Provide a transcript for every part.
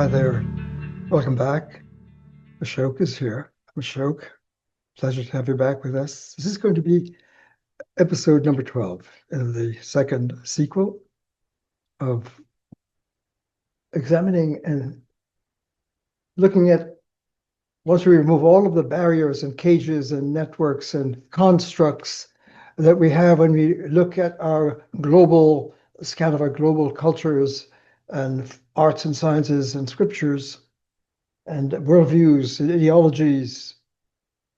Hi there. Welcome back. Ashok is here. I'm Ashok. Pleasure to have you back with us. This is going to be episode number 12 in the second sequel of examining and looking at, once we remove all of the barriers and cages and networks and constructs that we have when we look at our global scan of our global cultures and arts and sciences and scriptures and worldviews and ideologies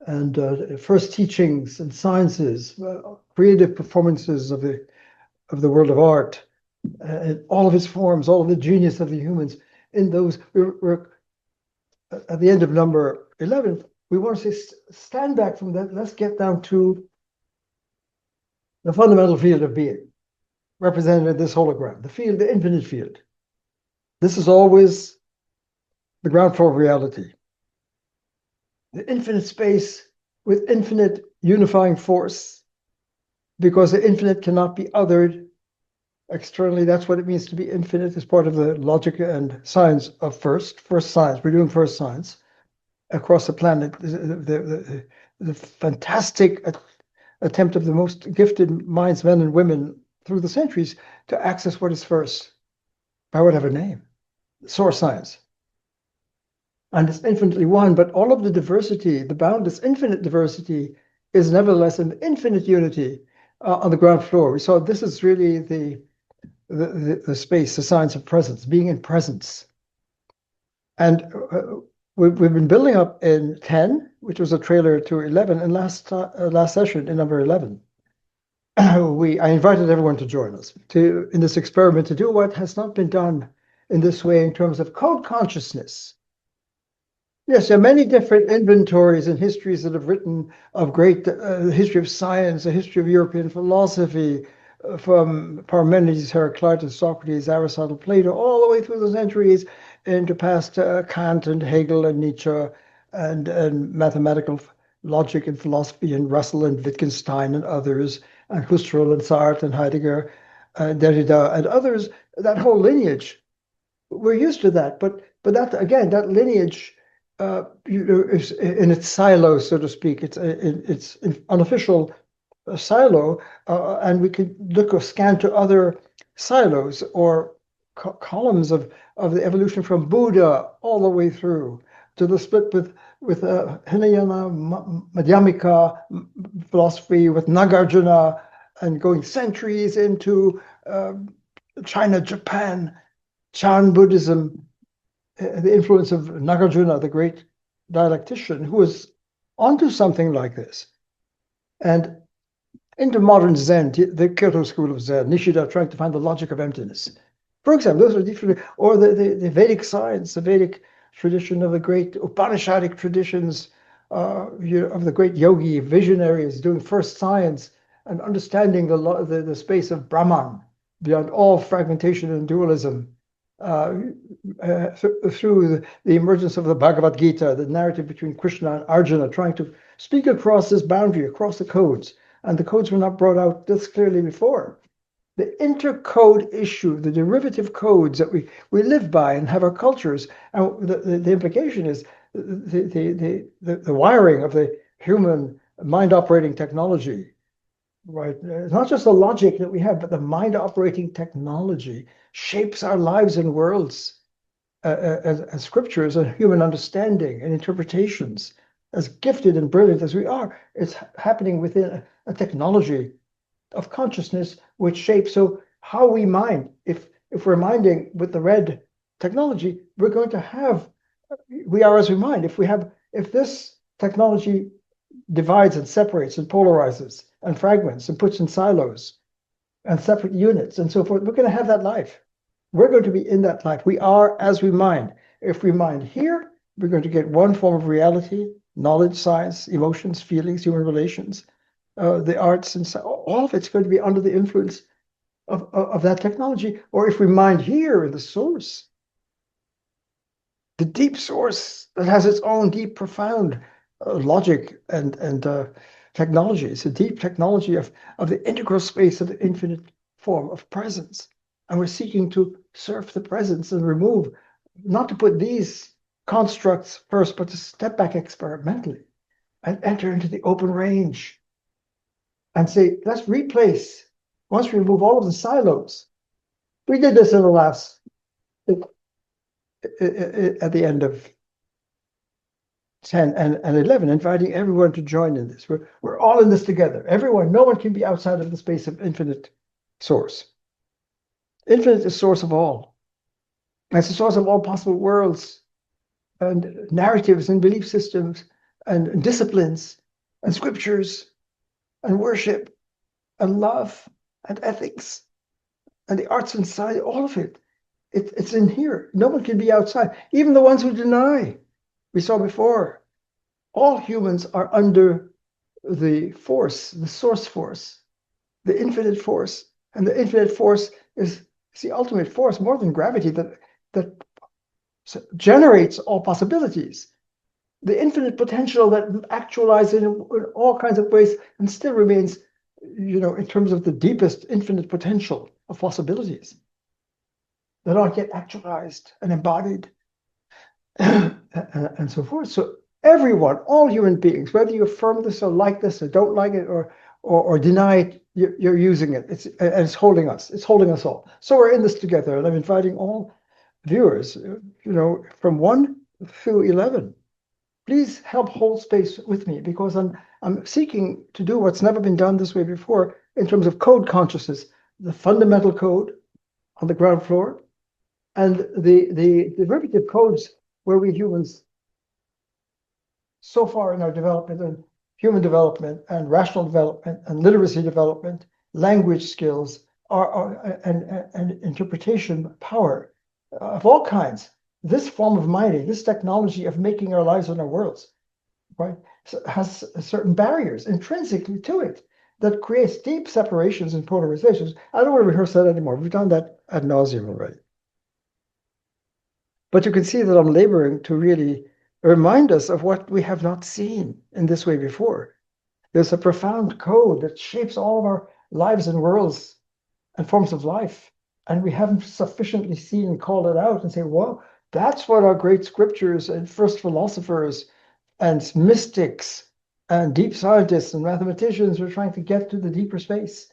and first teachings and sciences, creative performances of the world of art, in all of its forms, all of the genius of the humans. In those, we're at the end of number 11. We want to say, stand back from that. Let's get down to the fundamental field of being, represented in this hologram, the field, the infinite field. This is always the ground floor of reality. The infinite space with infinite unifying force, because the infinite cannot be othered externally. That's what it means to be infinite, as part of the logic and science of first science. We're doing first science across the planet. The fantastic attempt of the most gifted minds, men and women, through the centuries to access what is first by whatever name, source science. And it's infinitely one, but all of the diversity, the boundless infinite diversity, is nevertheless an infinite unity on the ground floor. We saw this is really the space, the science of presence, being in presence. And we've been building up in 10, which was a trailer to 11, and last session in number 11. I invited everyone to join us in this experiment to do what has not been done in this way in terms of code consciousness. Yes, there are many different inventories and histories that have written of great history of science, a history of European philosophy, from Parmenides, Heraclitus, Socrates, Aristotle, Plato, all the way through the centuries into past Kant and Hegel and Nietzsche and mathematical logic and philosophy and Russell and Wittgenstein and others, and Husserl and Sartre and Heidegger and Derrida and others. That whole lineage, we're used to that, but that, again, that lineage is in its silo, so to speak. It's an unofficial silo, and we could look or scan to other silos or columns of the evolution from Buddha all the way through to the split with Hinayana Madhyamika philosophy, with Nagarjuna, and going centuries into China, Japan, Chan Buddhism, the influence of Nagarjuna, the great dialectician, who was onto something like this. And into modern Zen, the Kyoto school of Zen, Nishida trying to find the logic of emptiness. For example, those are different, or the Vedic science, the Vedic tradition of the great Upanishadic traditions, of the great yogi visionaries doing first science and understanding the space of Brahman beyond all fragmentation and dualism. Through the emergence of the Bhagavad Gita, the narrative between Krishna and Arjuna, trying to speak across this boundary, across the codes. And the codes were not brought out this clearly before. The intercode issue, the derivative codes that we live by and have our cultures, and the implication is the wiring of the human mind operating technology, right? It's not just the logic that we have, but the mind operating technology shapes our lives and worlds as scriptures and human understanding and interpretations. As gifted and brilliant as we are, it's happening within a technology of consciousness which shapes how we mind. If we're minding with the red technology, we're going to have, we are as we mind. If this technology divides and separates and polarizes and fragments and puts in silos and separate units and so forth, we're going to have that life. We're going to be in that life. We are as we mind. If we mind here, we're going to get one form of reality, knowledge, science, emotions, feelings, human relations, the arts, and all of it's going to be under the influence of that technology. Or if we mind here in the source, the deep source that has its own deep, profound logic and technology. It's a deep technology of the integral space of the infinite form of presence. And we're seeking to surf the presence and remove not to put these constructs first, but to step back experimentally and enter into the open range and say, let's replace, once we remove all of the silos. We did this in the last, at the end of 10 and 11, inviting everyone to join in this. We're all in this together. Everyone, no one can be outside of the space of infinite source. Infinite is source of all. It's the source of all possible worlds and narratives and belief systems and disciplines and scriptures and worship and love and ethics and the arts and science, all of it. It's in here. No one can be outside. Even the ones who deny. We saw before, all humans are under the force, the source force, the infinite force. And the infinite force is the ultimate force, more than gravity, that generates all possibilities. The infinite potential that actualizes in all kinds of ways and still remains, in terms of the deepest infinite potential of possibilities that aren't yet actualized and embodied. And so forth. So everyone, all human beings, whether you affirm this or like this or don't like it or deny it, you're using it. It's holding us. It's holding us all. So we're in this together. And I'm inviting all viewers, from 1 through 11. Please help hold space with me, because I'm seeking to do what's never been done this way before in terms of code consciousness, the fundamental code on the ground floor, and the derivative codes where we humans, so far in our development and human development and rational development and literacy development, language skills, and interpretation power of all kinds, this form of mining, this technology of making our lives and our worlds, right, has certain barriers intrinsically to it that creates deep separations and polarizations. I don't want to rehearse that anymore. We've done that ad nauseum already. But you can see that I'm laboring to really remind us of what we have not seen in this way before. There's a profound code that shapes all of our lives and worlds and forms of life. And we haven't sufficiently seen and called it out and say, well, that's what our great scriptures and first philosophers and mystics and deep scientists and mathematicians were trying to get to the deeper space.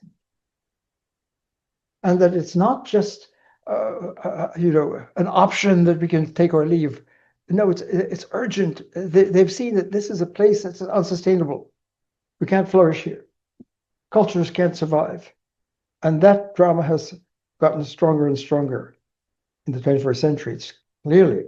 And that it's not just an option that we can take or leave. No, it's urgent. They've seen that this is a place that's unsustainable. We can't flourish here. Cultures can't survive. And that drama has gotten stronger and stronger in the 21st century. It's clearly,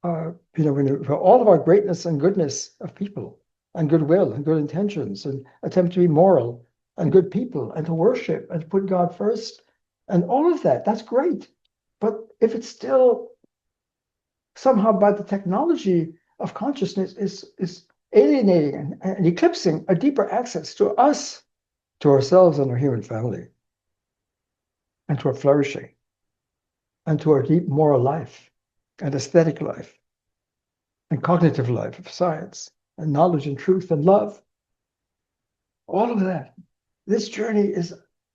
when all of our greatness and goodness of people and goodwill and good intentions and attempt to be moral and good people and to worship and to put God first and all of that, that's great. But if it's still somehow by the technology of consciousness is alienating and eclipsing a deeper access to us, to ourselves and our human family, and to our flourishing, and to our deep moral life, and aesthetic life, and cognitive life of science, and knowledge and truth and love, all of that. This journey is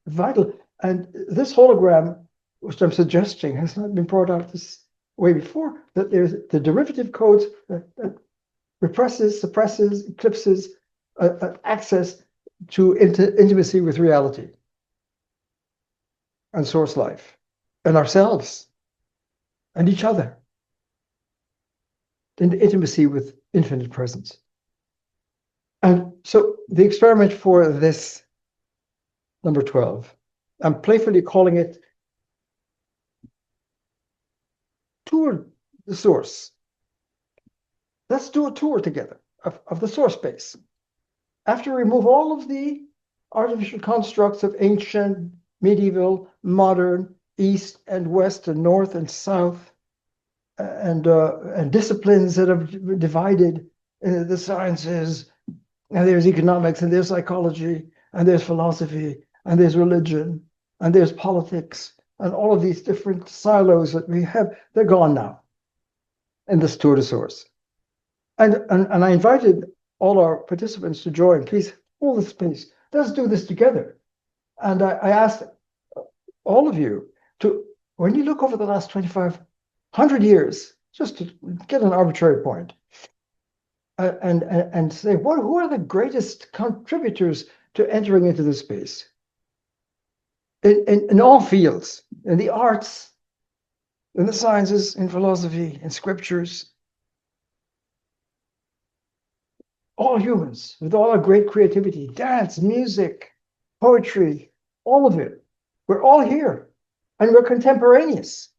vital. And this hologram, which I'm suggesting, has not been brought out this way before, that there's the derivative codes that represses, suppresses, eclipses access to intimacy with reality and source life and ourselves and each other, in intimacy with infinite presence. And so the experiment for this number 12, I'm playfully calling it Tour the Source. Let's do a tour together of the source space. After we remove all of the artificial constructs of ancient, medieval, modern, east and west and north and south, and disciplines that have divided the sciences, and there's economics, and there's psychology, and there's philosophy, and there's religion, and there's politics, and all of these different silos that we have, they're gone now in this tour de source. And I invited all our participants to join. Please hold the space. Let's do this together. And I asked all of you to, when you look over the last 25 100 years, just to get an arbitrary point, and say, who are the greatest contributors to entering into this space? In all fields, in the arts, in the sciences, in philosophy, in scriptures, all humans with all our great creativity, dance, music, poetry, all of it. We're all here, and we're contemporaneous.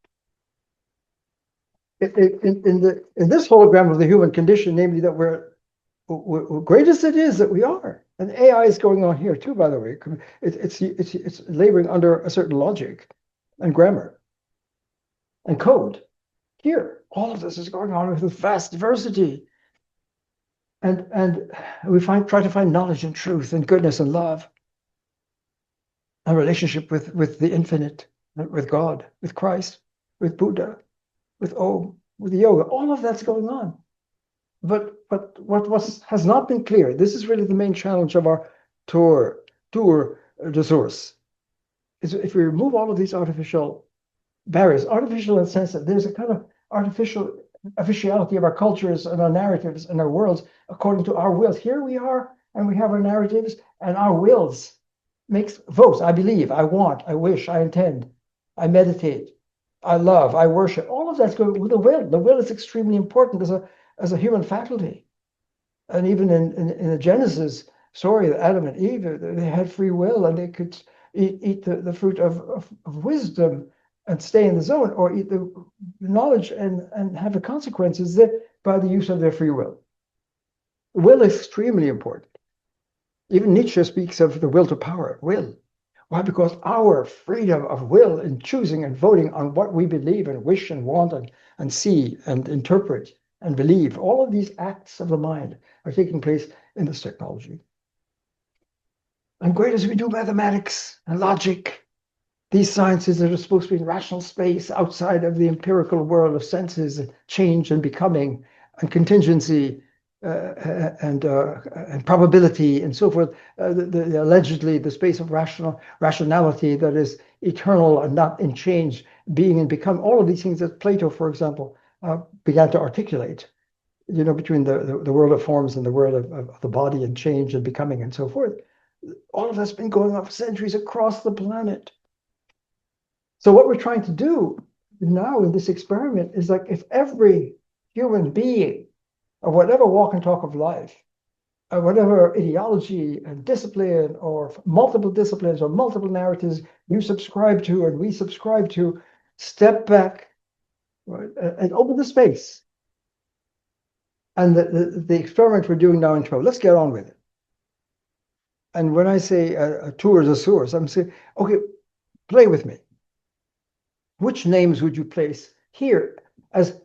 In this hologram of the human condition, namely that we're great as it is that we are, and AI is going on here too. By the way, it's laboring under a certain logic, and grammar, and code. Here, all of this is going on with vast diversity, and we try to find knowledge and truth and goodness and love, a relationship with the infinite, with God, with Christ, with Buddha, with Om, with yoga. All of that's going on. But what has not been clear, this is really the main challenge of our tour de source, is if we remove all of these artificial barriers, artificial in the sense that there's a kind of artificial officiality of our cultures and our narratives and our worlds according to our wills. Here we are, and we have our narratives, and our wills makes votes. I believe, I want, I wish, I intend, I meditate, I love, I worship. All of that's going with the will. The will is extremely important as a human faculty. And even in the Genesis story, Adam and Eve, they had free will, and they could eat the fruit of wisdom and stay in the zone, or eat the knowledge and have the consequences that by the use of their free will. Will is extremely important. Even Nietzsche speaks of the will to power. Will. Why? Because our freedom of will in choosing and voting on what we believe and wish and want and see and interpret and believe, all of these acts of the mind are taking place in this technology. And great as we do mathematics and logic, these sciences that are supposed to be in rational space outside of the empirical world of senses, and change and becoming and contingency and probability and so forth, allegedly the space of rationality that is eternal and not in change, being and become, all of these things that Plato, for example, began to articulate, between the world of forms and the world of the body and change and becoming and so forth. All of that's been going on for centuries across the planet. So what we're trying to do now in this experiment is, like, if every human being of whatever walk and talk of life, or whatever ideology and discipline or multiple disciplines or multiple narratives you subscribe to and we subscribe to, step back, right, and open the space. And the experiment we're doing now in 12, let's get on with it. And when I say a tour de source, I'm saying, okay, play with me. Which names would you place here as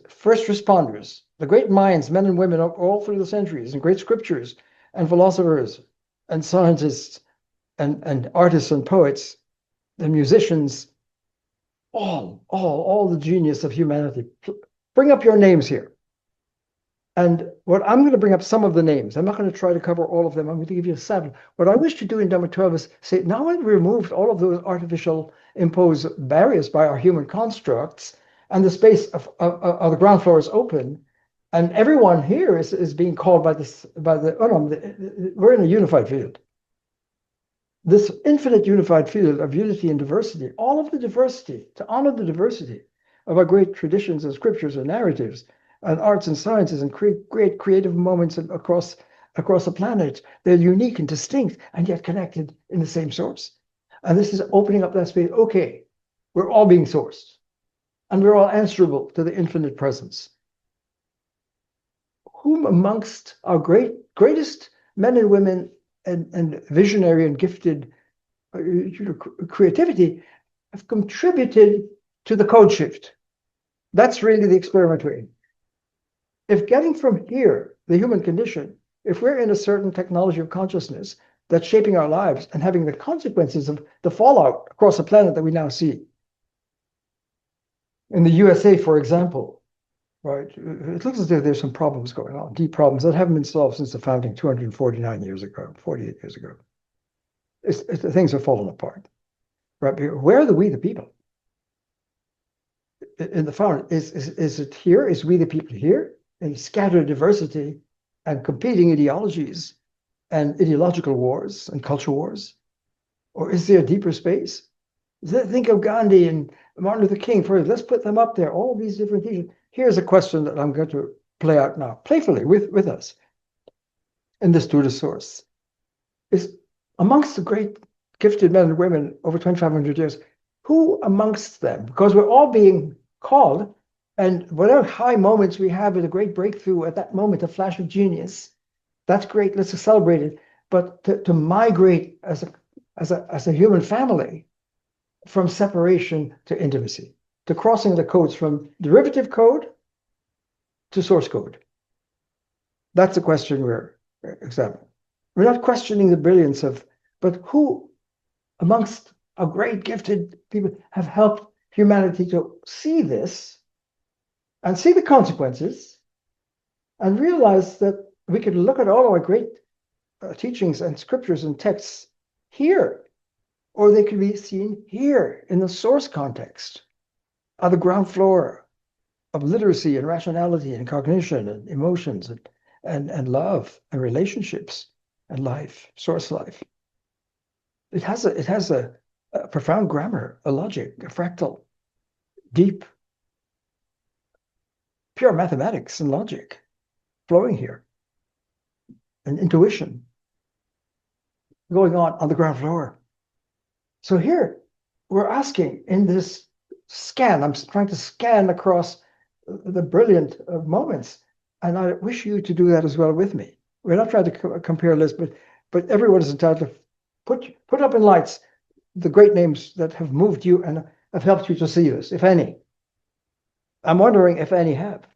first responders, the great minds, men and women all through the centuries, and great scriptures and philosophers and scientists and artists and poets and musicians, all the genius of humanity. Bring up your names here. And what I'm going to bring up some of the names. I'm not going to try to cover all of them. I'm going to give you a sample. What I wish to do in number 12 is say, now we've removed all of those artificial imposed barriers by our human constructs, and the space of the ground floor is open, and everyone here is being called we're in a unified field. This infinite unified field of unity and diversity, all of the diversity, to honor the diversity of our great traditions and scriptures and narratives and arts and sciences and great creative moments across the planet. They're unique and distinct and yet connected in the same source. And this is opening up that space. Okay, we're all being sourced, and we're all answerable to the infinite presence. Whom amongst our greatest men and women and visionary and gifted creativity have contributed to the code shift? That's really the experiment we're in. If getting from here, the human condition, if we're in a certain technology of consciousness that's shaping our lives and having the consequences of the fallout across the planet that we now see. In the USA, for example, right, it looks as though there's some problems going on, deep problems that haven't been solved since the founding 249 years ago, 48 years ago. Things are falling apart, right? Where are we, the people? in the found. Is it here? Is we the people here in scattered diversity and competing ideologies and ideological wars and culture wars? Or is there a deeper space? Think of Gandhi and Martin Luther King first. Let's put them up there, all these different teachers. Here's a question that I'm going to play out now, playfully with us in this to the source. Is amongst the great gifted men and women over 2,500 years, who amongst them, because we're all being called, and whatever high moments we have with a great breakthrough at that moment, a flash of genius, that's great, let's celebrate it. But to migrate as a human family from separation to intimacy, to crossing the codes from derivative code to source code. That's the question we're examining. We're not questioning the brilliance of, but who amongst our great gifted people have helped humanity to see this and see the consequences and realize that we could look at all our great teachings and scriptures and texts here, or they could be seen here in the source context, on the ground floor of literacy and rationality and cognition and emotions and love and relationships and life, source life. It has a profound grammar, a logic, a fractal, deep, pure mathematics and logic flowing here, and intuition going on the ground floor. So here we're asking in this scan, I'm trying to scan across the brilliant moments, and I wish you to do that as well with me. We're not trying to compare lists, but everyone is entitled to put up in lights the great names that have moved you and have helped you to see this, if any. I'm wondering if any have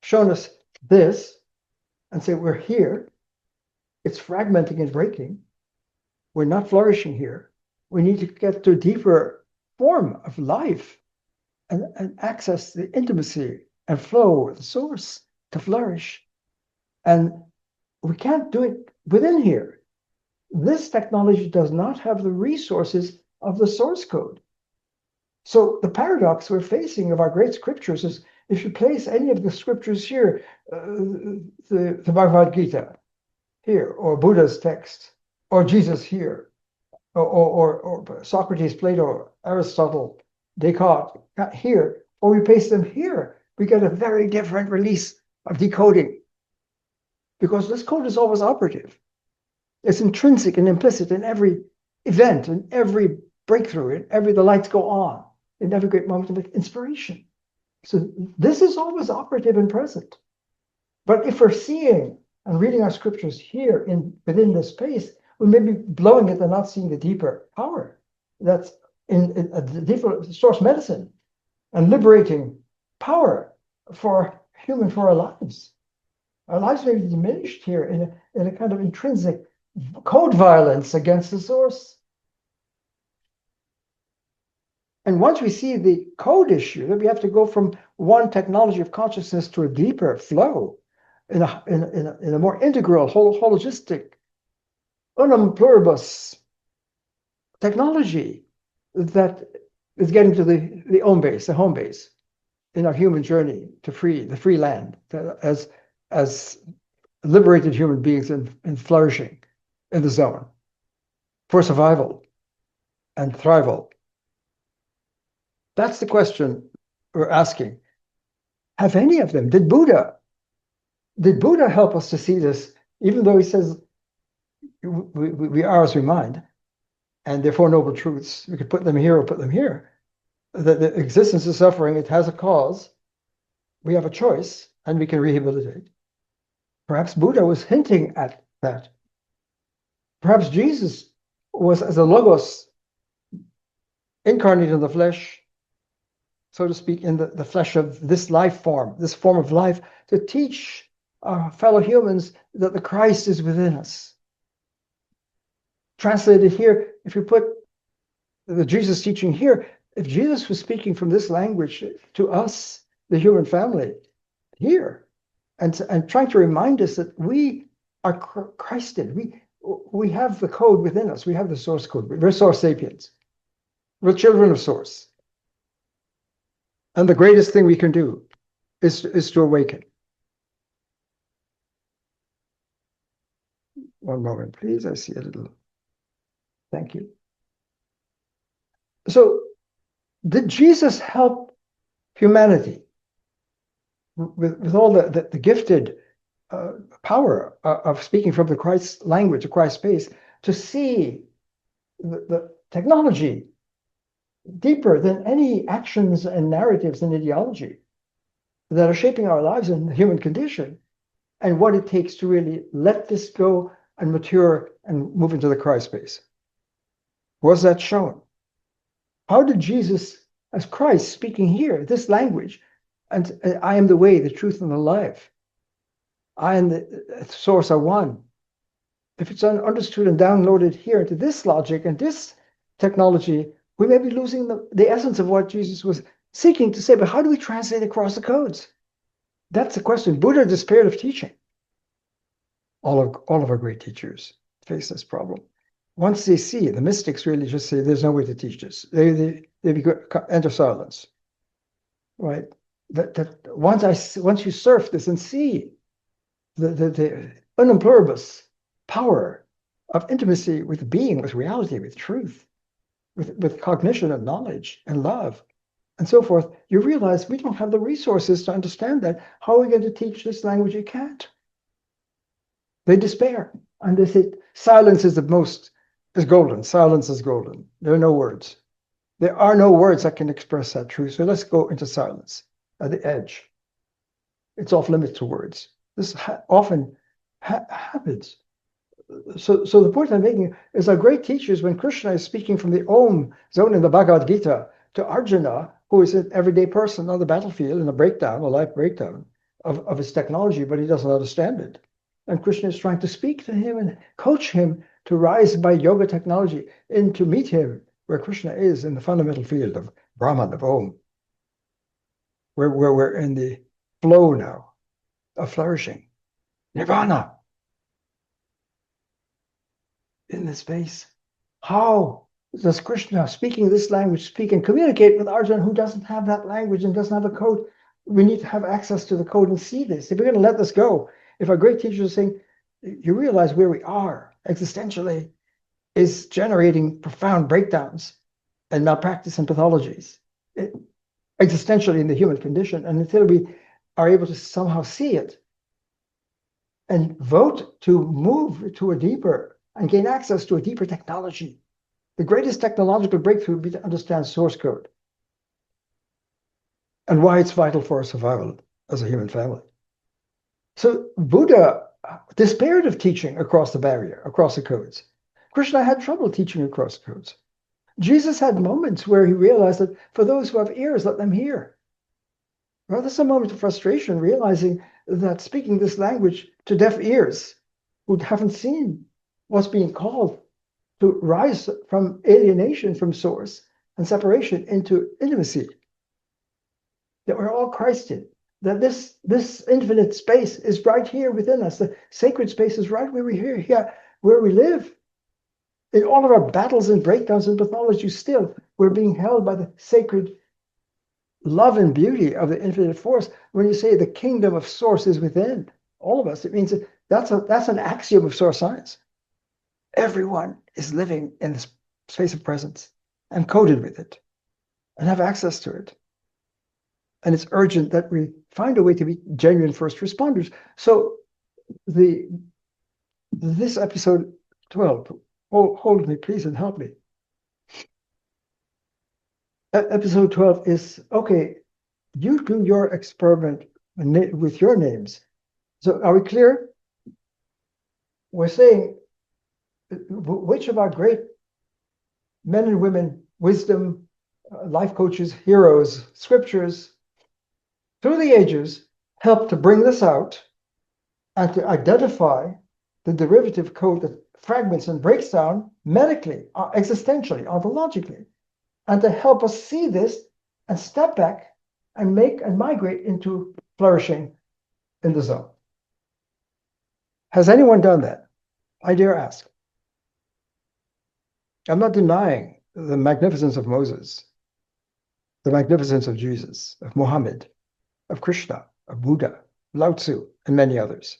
shown us this and say, we're here. It's fragmenting and breaking. We're not flourishing here. We need to get to a deeper form of life and access the intimacy and flow with the source to flourish. And we can't do it within here. This technology does not have the resources of the source code. So the paradox we're facing of our great scriptures is, if you place any of the scriptures here, the Bhagavad Gita here, or Buddha's text, or Jesus here, or Socrates, Plato, Aristotle, Descartes here, or we paste them here, we get a very different release of decoding. Because this code is always operative. It's intrinsic and implicit in every event, in every breakthrough, in every the lights go on, in every great moment of inspiration. So this is always operative and present. But if we're seeing and reading our scriptures here within this space, we may be blowing it and not seeing the deeper power that's in a deeper source medicine and liberating power for our lives. Our lives may be diminished here in a kind of intrinsic code violence against the source. And once we see the code issue, that we have to go from one technology of consciousness to a deeper flow in a more integral, holistic, unum pluribus technology that is getting to the home base in our human journey to the free land, as liberated human beings and flourishing in the zone for survival and thrival. That's the question we're asking. Have any of them? Did Buddha help us to see this, even though he says we are as we mind, and therefore noble truths, we could put them here or put them here. That the existence of suffering, it has a cause. We have a choice, and we can rehabilitate. Perhaps Buddha was hinting at that. Perhaps Jesus was as a logos incarnate in the flesh, so to speak, in the flesh of this life form, this form of life, to teach our fellow humans that the Christ is within us. Translated here, if you put the Jesus teaching here, if Jesus was speaking from this language to us, the human family, here, and trying to remind us that we are Christed, we have the code within us, we have the source code, we're source sapiens, we're children of source. And the greatest thing we can do is to awaken. One moment, please. I see a little. Thank you. So, did Jesus help humanity with all the gifted power of speaking from the Christ language, the Christ space, to see the technology deeper than any actions and narratives and ideology that are shaping our lives and the human condition, and what it takes to really let this go and mature and move into the Christ space? Was that shown? How did Jesus, as Christ speaking here, this language, and I am the way, the truth, and the life, I and the source are one. If it's understood and downloaded here into this logic and this technology, we may be losing the essence of what Jesus was seeking to say. But how do we translate across the codes? That's the question. Buddha despaired of teaching. All of our great teachers face this problem. Once they see, the mystics really just say, there's no way to teach this. They enter silence, right? That once you surf this and see the unimplorable power of intimacy with being, with reality, with truth, with cognition and knowledge and love and so forth, you realize we don't have the resources to understand that. How are we going to teach this language? You can't. They despair. And they say, silence is golden. Silence is golden. There are no words. There are no words that can express that truth. So let's go into silence at the edge. It's off limits to words. This often happens. So the point I'm making is our great teachers, when Krishna is speaking from the Om zone in the Bhagavad Gita to Arjuna, who is an everyday person on the battlefield in a life breakdown of his technology, but he doesn't understand it. And Krishna is trying to speak to him and coach him to rise by yoga technology and to meet him where Krishna is in the fundamental field of Brahman, of Om, where we're in the flow now of flourishing. Nirvana. In this space. How does Krishna, speaking this language, speak and communicate with Arjuna, who doesn't have that language and doesn't have a code? We need to have access to the code and see this. If we're going to let this go, if our great teachers are saying, you realize where we are existentially is generating profound breakdowns and malpractice and pathologies existentially in the human condition. And until we are able to somehow see it and vote to move to a deeper and gain access to a deeper technology, the greatest technological breakthrough would be to understand source code and why it's vital for our survival as a human family. So Buddha despaired of teaching across the barrier, across the codes. Krishna had trouble teaching across the codes. Jesus had moments where he realized that for those who have ears, let them hear. Well, there's a moment of frustration, realizing that speaking this language to deaf ears who haven't seen what's being called to rise from alienation from source and separation into intimacy. That we're all Christed. That this infinite space is right here within us. The sacred space is right where where we live. In all of our battles and breakdowns and pathology, still we're being held by the sacred love and beauty of the infinite force. When you say the kingdom of source is within all of us, it means that's an axiom of source science. Everyone is living in this space of presence and coded with it and have access to it. And it's urgent that we find a way to be genuine first responders. So this episode 12, hold me please and help me. Episode 12 is, okay, you do your experiment with your names. So are we clear? We're saying, which of our great men and women, wisdom, life coaches, heroes, scriptures, through the ages, helped to bring this out and to identify the derivative code that fragments and breaks down medically, existentially, ontologically, and to help us see this and step back and migrate into flourishing in the zone. Has anyone done that? I dare ask. I'm not denying the magnificence of Moses. the magnificence of Jesus, of Muhammad, of Krishna, of Buddha, Lao Tzu, and many others.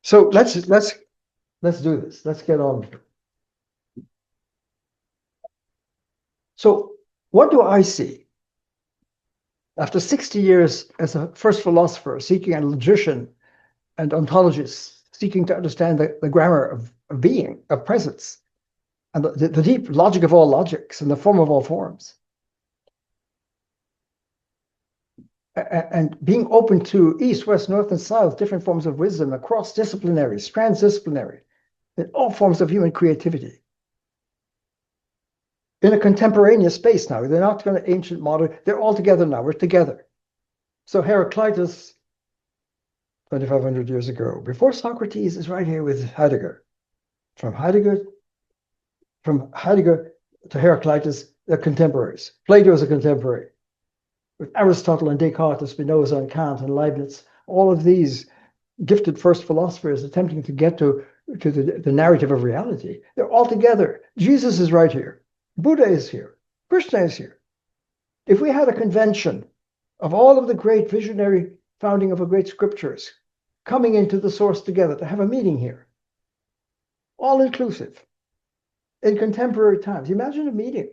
So let's do this. Let's get on. So what do I see? After 60 years as a first philosopher seeking a logician and ontologist, seeking to understand the grammar of being, of presence, and the deep logic of all logics and the form of all forms, and being open to east, west, north, and south, different forms of wisdom across disciplinaries, transdisciplinary, in all forms of human creativity. In a contemporaneous space now, they're not going to ancient, modern, they're all together now, we're together. So Heraclitus, 2,500 years ago, before Socrates, is right here with Heidegger. From Heidegger to Heraclitus, they're contemporaries. Plato is a contemporary. With Aristotle and Descartes and Spinoza and Kant and Leibniz, all of these gifted first philosophers attempting to get to the narrative of reality, they're all together. Jesus is right here. Buddha is here. Krishna is here. If we had a convention of all of the great visionary founding of the great scriptures coming into the source together to have a meeting here, all inclusive, in contemporary times, imagine a meeting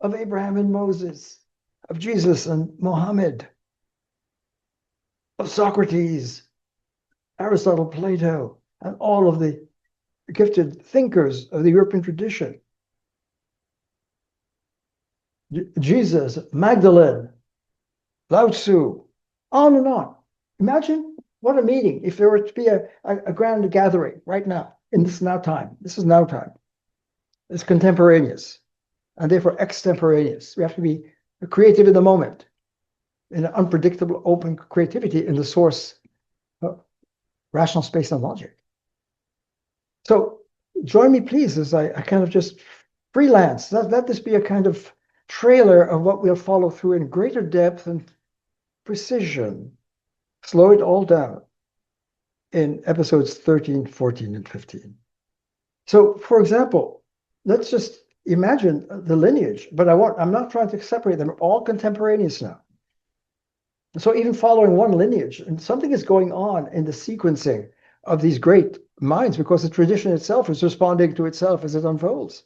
of Abraham and Moses, of Jesus and Muhammad, of Socrates, Aristotle, Plato, and all of the gifted thinkers of the European tradition. Jesus, Magdalene, Lao Tzu, on and on. Imagine what a meeting if there were to be a grand gathering right now, in this now time. This is now time. It's contemporaneous, and therefore extemporaneous. We have to be creative in the moment, in an unpredictable, open creativity in the source of rational space and logic. So join me, please, as I kind of just freelance. Let this be a kind of trailer of what we'll follow through in greater depth and precision. Slow it all down in episodes 13, 14, and 15. So, for example, let's just imagine the lineage, but I'm not trying to separate them. They're all contemporaneous now. So even following one lineage, and something is going on in the sequencing of these great minds, because the tradition itself is responding to itself as it unfolds.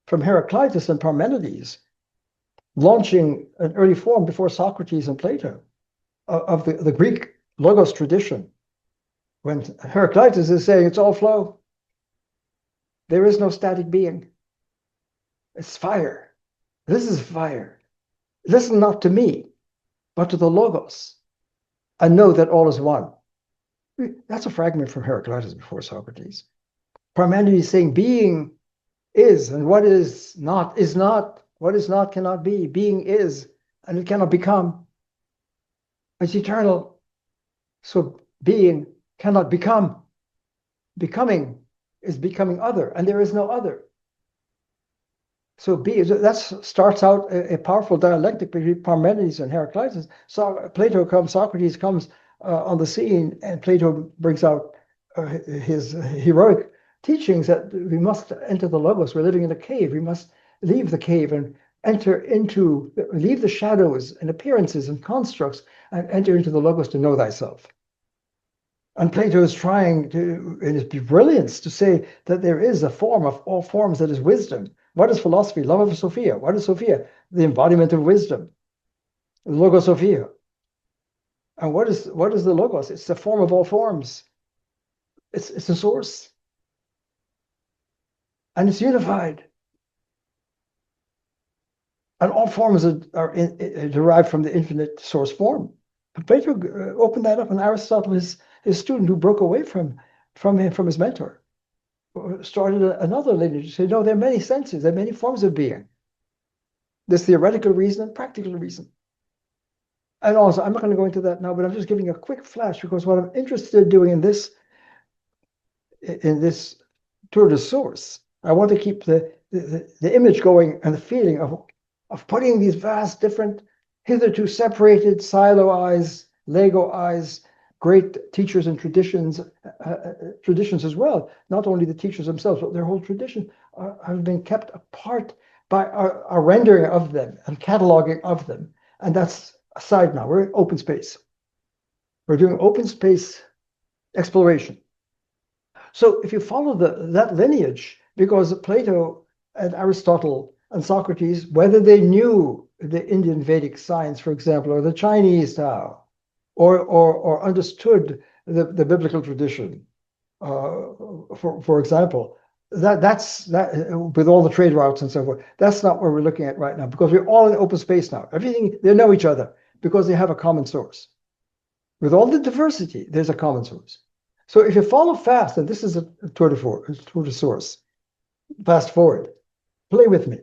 From Heraclitus and Parmenides, launching an early form before Socrates and Plato of the Greek Logos tradition, when Heraclitus is saying it's all flow. There is no static being. It's fire. This is fire. Listen not to me, but to the Logos, and know that all is one. That's a fragment from Heraclitus before Socrates. Parmenides saying being is, and what is not is not. What is not cannot be. Being is, and it cannot become. It's eternal. So being cannot become. Becoming is becoming other, and there is no other. So that starts out a powerful dialectic between Parmenides and Heraclitus. So Plato comes, Socrates comes on the scene, and Plato brings out his heroic teachings that we must enter the Logos. We're living in a cave. We must leave the cave and leave the shadows and appearances and constructs and enter into the Logos to know thyself. And Plato is trying to, in his brilliance, to say that there is a form of all forms that is wisdom. What is philosophy? Love of Sophia. What is Sophia? The embodiment of wisdom. Logosophia. And what is the Logos? It's the form of all forms. It's a source. And it's unified. And all forms are derived from the infinite source form. But Plato opened that up, and Aristotle, his student who broke away from his mentor, started another lineage. Said, no, there are many senses, there are many forms of being. There's theoretical reason and practical reason. And also, I'm not going to go into that now, but I'm just giving a quick flash, because what I'm interested in doing in this tour de source, I want to keep the image going and the feeling of putting these vast, different, hitherto separated, silo eyes, Lego eyes, great teachers and traditions traditions as well. Not only the teachers themselves, but their whole tradition have been kept apart by our rendering of them and cataloging of them. And that's aside now. We're in open space. We're doing open space exploration. So if you follow that lineage, because Plato and Aristotle and Socrates, whether they knew the Indian Vedic science, for example, or the Chinese Tao, or understood the biblical tradition, for example, that's with all the trade routes and so forth. That's not what we're looking at right now, because we're all in open space now. Everything, they know each other because they have a common source. With all the diversity, there's a common source. So if you follow fast, and this is a tour de source, fast forward, play with me.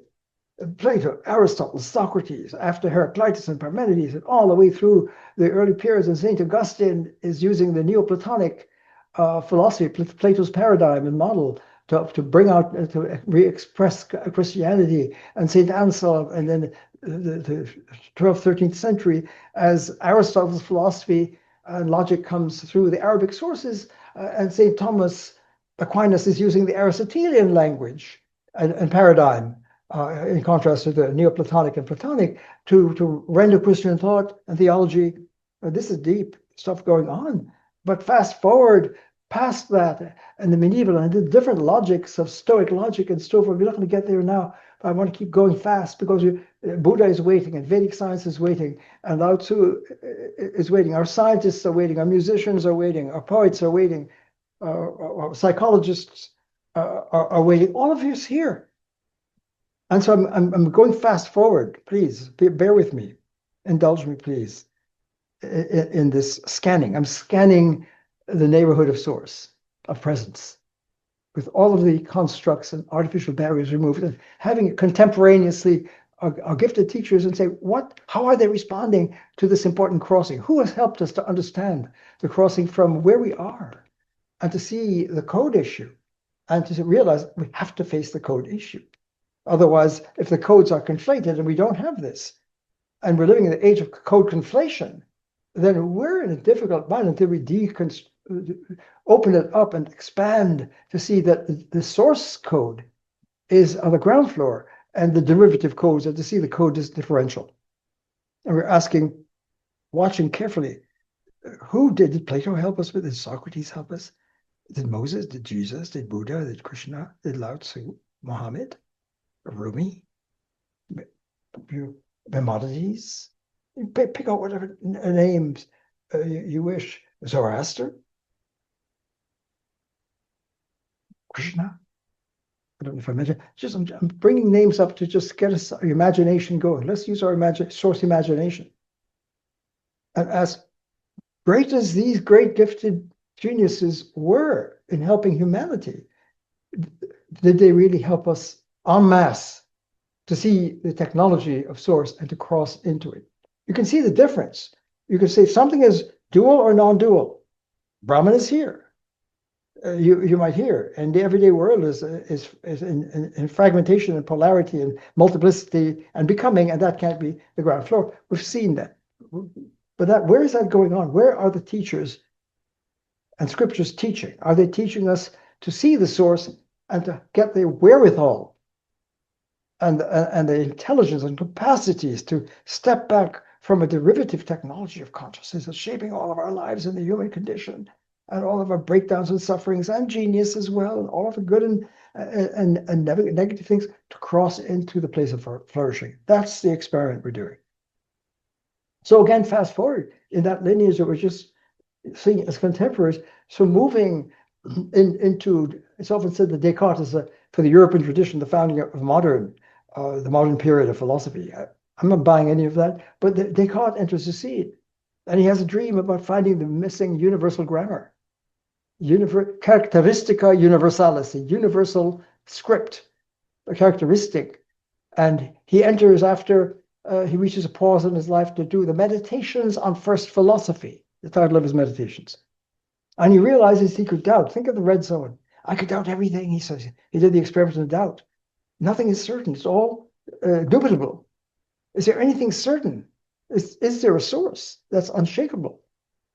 Plato, Aristotle, Socrates, after Heraclitus and Parmenides, and all the way through the early periods, and St. Augustine is using the Neoplatonic philosophy, Plato's paradigm and model to bring out, to re-express Christianity, and St. Anselm, and then the 12th, 13th century, as Aristotle's philosophy and logic comes through the Arabic sources, and St. Thomas Aquinas is using the Aristotelian language and paradigm, in contrast to the Neoplatonic and Platonic, to render Christian thought and theology. This is deep stuff going on. But fast forward past that, and the medieval and the different logics of Stoic logic and so forth. We're not going to get there now. But I want to keep going fast because Buddha is waiting, and Vedic science is waiting, and Lao Tzu is waiting. Our scientists are waiting. Our musicians are waiting. Our poets are waiting. Our psychologists are waiting. All of you is here. And so I'm going fast forward. Please bear with me. Indulge me, please, in this scanning. I'm scanning the neighborhood of source, of presence, with all of the constructs and artificial barriers removed, and having contemporaneously our gifted teachers and say, how are they responding to this important crossing? Who has helped us to understand the crossing from where we are, and to see the code issue, and to realize we have to face the code issue. Otherwise, if the codes are conflated and we don't have this, and we're living in the age of code conflation, then we're in a difficult bind until we open it up and expand to see that the source code is on the ground floor, and the derivative codes are to see the code is differential. And we're asking, watching carefully, did Plato help us with? Did Socrates help us? Did Moses? Did Jesus? Did Buddha? Did Krishna? Did Lao Tzu? Muhammad? Rumi? Maimonides? Pick out whatever names you wish. Zoroaster? Krishna? I don't know if I mentioned. I'm bringing names up to just get our imagination going. Let's use our source imagination. And as great as these great gifted geniuses were in helping humanity, did they really help us en masse to see the technology of source and to cross into it? You can see the difference. You can say something is dual or non-dual. Brahman is here. You might hear, and the everyday world is in fragmentation and polarity and multiplicity and becoming, and that can't be the ground floor. We've seen that. But where is that going on? Where are the teachers and scriptures teaching? Are they teaching us to see the source and to get the wherewithal and the intelligence and capacities to step back from a derivative technology of consciousness that's shaping all of our lives in the human condition, and all of our breakdowns and sufferings and genius as well, and all of the good and negative things, to cross into the place of flourishing? That's the experiment we're doing. So again, fast forward in that lineage that we're just seeing as contemporaries. So moving into, it's often said that Descartes is, for the European tradition, the founding of the modern period of philosophy. I'm not buying any of that, but Descartes enters the scene, and he has a dream about finding the missing universal grammar. Characteristica universalis, a universal script, a characteristic. And he enters after he reaches a pause in his life to do the Meditations on First Philosophy, the title of his meditations. And he realizes he could doubt. Think of the red zone. I could doubt everything, he says. He did the experiment of doubt. Nothing is certain. It's all dubitable. Is there anything certain? Is there a source that's unshakable?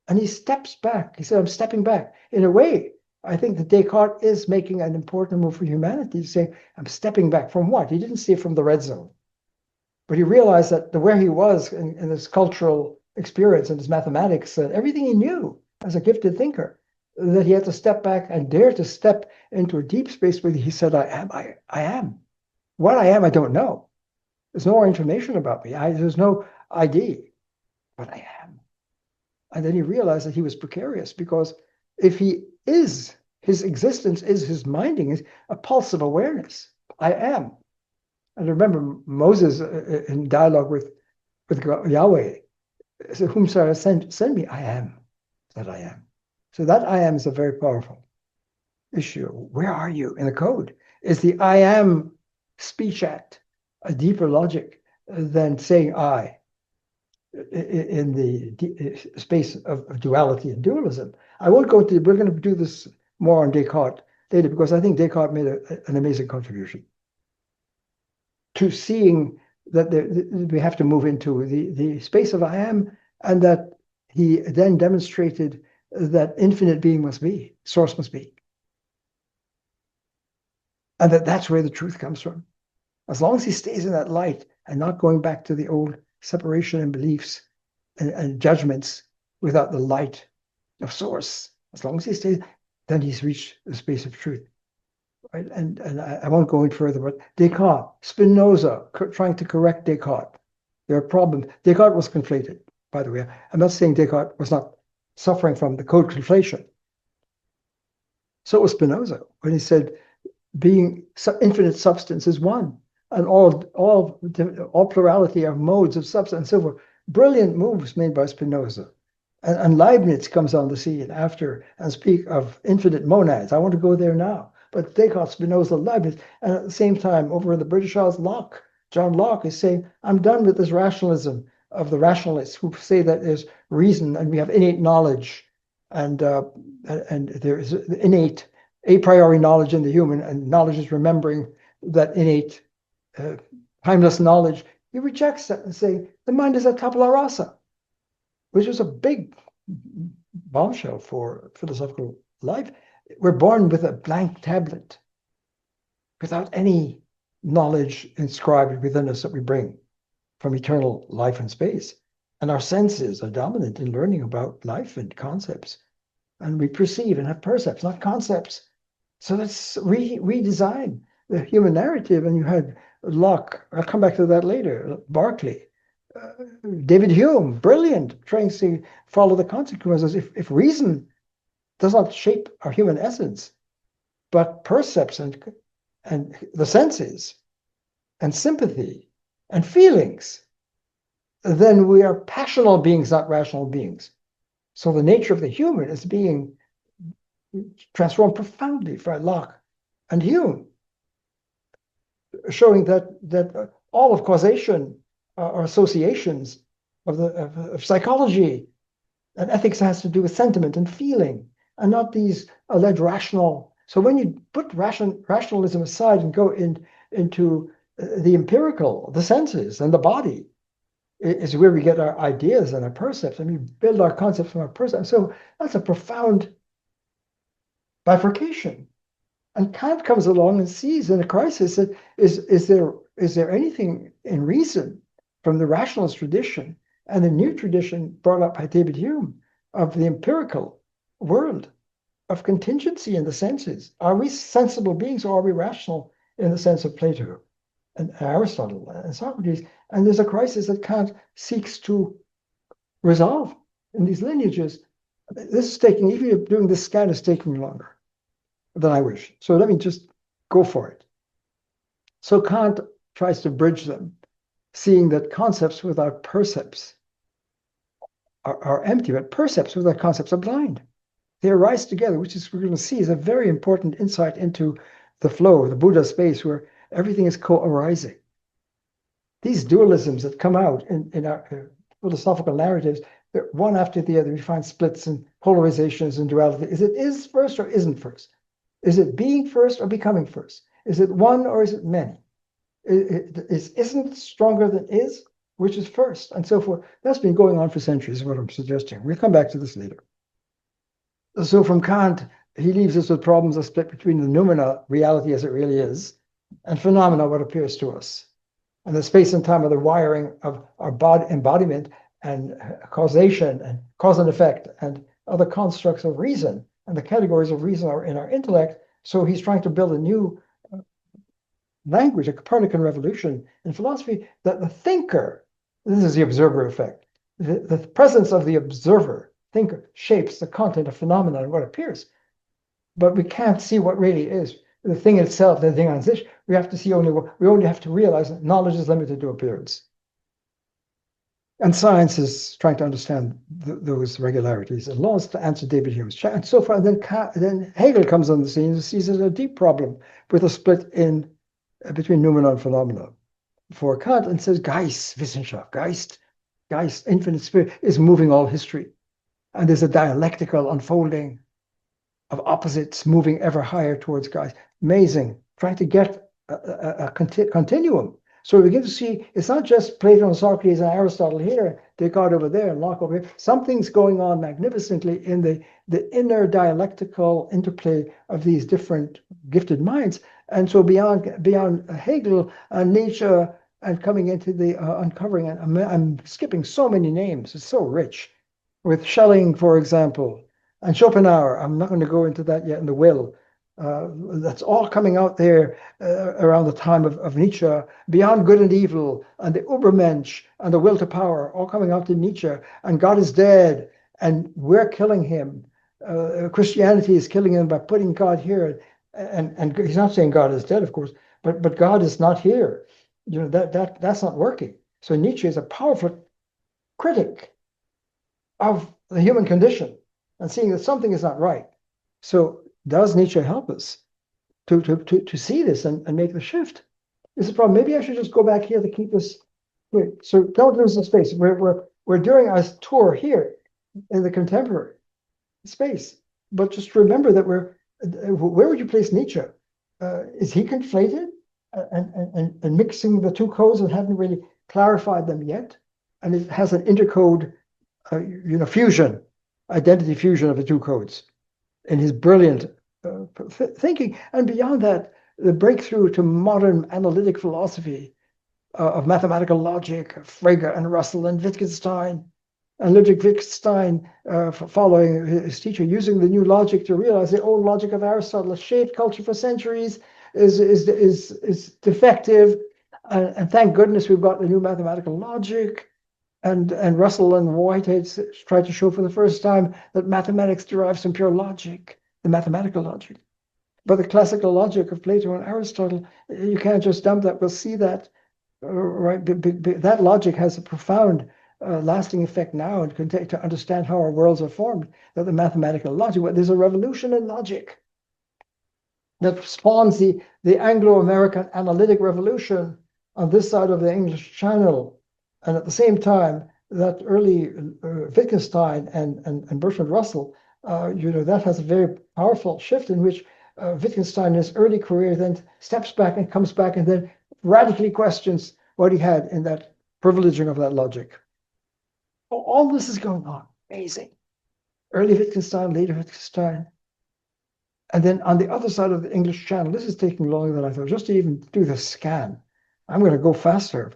And he steps back. He said, I'm stepping back. In a way, I think that Descartes is making an important move for humanity to say, I'm stepping back from what? He didn't see it from the red zone, but he realized that where he was in his cultural experience and his mathematics, and everything he knew as a gifted thinker, that he had to step back and dare to step into a deep space where he said, I am. What I am, I don't know. There's no more information about me. There's no ID, but I am. And then he realized that he was precarious, because if he is, his existence is his minding, is a pulse of awareness. I am. And remember Moses in dialogue with Yahweh said, whom shall I send me? I am that I am. So that I am is a very powerful issue. Where are you in the code? Is the I am speech act a deeper logic than saying I in the space of duality and dualism? I won't go to, we're going to do this more on Descartes later, because I think Descartes made an amazing contribution to seeing that we have to move into the space of I am, and that he then demonstrated that infinite being must be, source must be. And that's where the truth comes from. As long as he stays in that light and not going back to the old separation and beliefs and judgments without the light of source, as long as he stays, then he's reached the space of truth. Right? And I won't go in further, but Descartes, Spinoza, trying to correct Descartes. There are problems. Descartes was conflated, by the way. I'm not saying Descartes was not suffering from the code conflation. So was Spinoza, when he said being infinite substance is one, and all plurality of modes of substance and so forth. Brilliant moves made by Spinoza. And Leibniz comes on the scene after and speak of infinite monads. I want to go there now. But Descartes, Spinoza, Leibniz, and at the same time, over in the British Isles, Locke, John Locke is saying, I'm done with this rationalism of the rationalists who say that there's reason and we have innate knowledge, and there is innate a priori knowledge in the human, and knowledge is remembering that innate timeless knowledge. He rejects that and saying the mind is a tabula rasa, which was a big bombshell for philosophical life. We're born with a blank tablet without any knowledge inscribed within us that we bring from eternal life and space. And our senses are dominant in learning about life and concepts. And we perceive and have percepts, not concepts. So let's redesign the human narrative. And you had Locke, I'll come back to that later, Berkeley, David Hume, brilliant, trying to follow the consequences. If reason does not shape our human essence, but percepts and the senses and sympathy and feelings, then we are passional beings, not rational beings. So the nature of the human is being transformed profoundly by Locke and Hume, showing that all of causation are associations of psychology, and ethics has to do with sentiment and feeling, and not these alleged rational. So when you put rationalism aside and go into the empirical, the senses and the body, is where we get our ideas and our percepts, and we build our concepts from our percepts. So that's a profound bifurcation. And Kant comes along and sees in a crisis that is there anything in reason from the rationalist tradition and the new tradition brought up by David Hume of the empirical world of contingency in the senses? Are we sensible beings, or are we rational in the sense of Plato and Aristotle and Socrates? And there's a crisis that Kant seeks to resolve in these lineages. This is taking, even if doing this scan is taking longer than I wish. So let me just go for it. So Kant tries to bridge them, seeing that concepts without percepts are empty, but percepts without concepts are blind. They arise together, which is, we're going to see, is a very important insight into the flow, the Buddha space, where everything is co-arising. These dualisms that come out in our philosophical narratives, they're one after the other. We find splits and polarizations and duality. Is it is first or isn't first? Is it being first or becoming first? Is it one or is it many? Isn't stronger than is, which is first, and so forth. That's been going on for centuries, is what I'm suggesting. We'll come back to this later. So from Kant, he leaves us with problems of split between the noumena, reality as it really is, and phenomena, what appears to us. And the space and time are the wiring of our body embodiment and causation and cause and effect and other constructs of reason. And the categories of reason are in our intellect. So he's trying to build a new language, a Copernican revolution in philosophy, that the thinker, this is the observer effect, the presence of the observer, thinker, shapes the content of phenomena and what appears. But we can't see what really is. The thing itself, the thing on this, we have to see we only have to realize that knowledge is limited to appearance. And science is trying to understand those regularities and laws to answer David Hume's challenge. And so far, then Hegel comes on the scene and sees it a deep problem with a split in between noumena and phenomena for Kant, and says Geist, Wissenschaft, Geist, infinite spirit, is moving all history. And there's a dialectical unfolding of opposites moving ever higher towards Geist. Amazing, trying to get a continuum. So we begin to see it's not just Plato and Socrates and Aristotle here, Descartes over there, and Locke over here. Something's going on magnificently in the inner dialectical interplay of these different gifted minds. And so beyond Hegel and Nietzsche and coming into the uncovering, and I'm skipping so many names, it's so rich. With Schelling, for example, and Schopenhauer, I'm not going to go into that yet in the will. That's all coming out there around the time of Nietzsche, beyond good and evil, and the Übermensch, and the will to power, all coming out in Nietzsche, and God is dead, and we're killing him. Christianity is killing him by putting God here, and he's not saying God is dead, of course, but God is not here. You know, that's not working. So Nietzsche is a powerful critic of the human condition and seeing that something is not right. So does Nietzsche help us to see this and make the shift? This is a problem. Maybe I should just go back here to keep this. Wait, so don't lose the space. We're doing a tour here in the contemporary space, but just remember that where would you place Nietzsche? Is he conflated and mixing the two codes and haven't really clarified them yet? And it has an intercode, fusion, identity fusion of the two codes in his brilliant thinking. And beyond that, the breakthrough to modern analytic philosophy of mathematical logic, Frege and Russell and Wittgenstein, and Ludwig Wittgenstein following his teacher, using the new logic to realize the old logic of Aristotle has shaped culture for centuries, is defective. And thank goodness we've got the new mathematical logic. And Russell and Whitehead tried to show for the first time that mathematics derives from pure logic, the mathematical logic. But the classical logic of Plato and Aristotle, you can't just dump that. We'll see that, right? That logic has a profound lasting effect now and can take to understand how our worlds are formed, that the mathematical logic, there's a revolution in logic that spawns the Anglo-American analytic revolution on this side of the English Channel. And at the same time, that early Wittgenstein and Bertrand Russell, that has a very powerful shift in which Wittgenstein in his early career then steps back and comes back and then radically questions what he had in that privileging of that logic. All this is going on. Amazing. Early Wittgenstein, later Wittgenstein. And then on the other side of the English Channel, this is taking longer than I thought, just to even do the scan. I'm going to go faster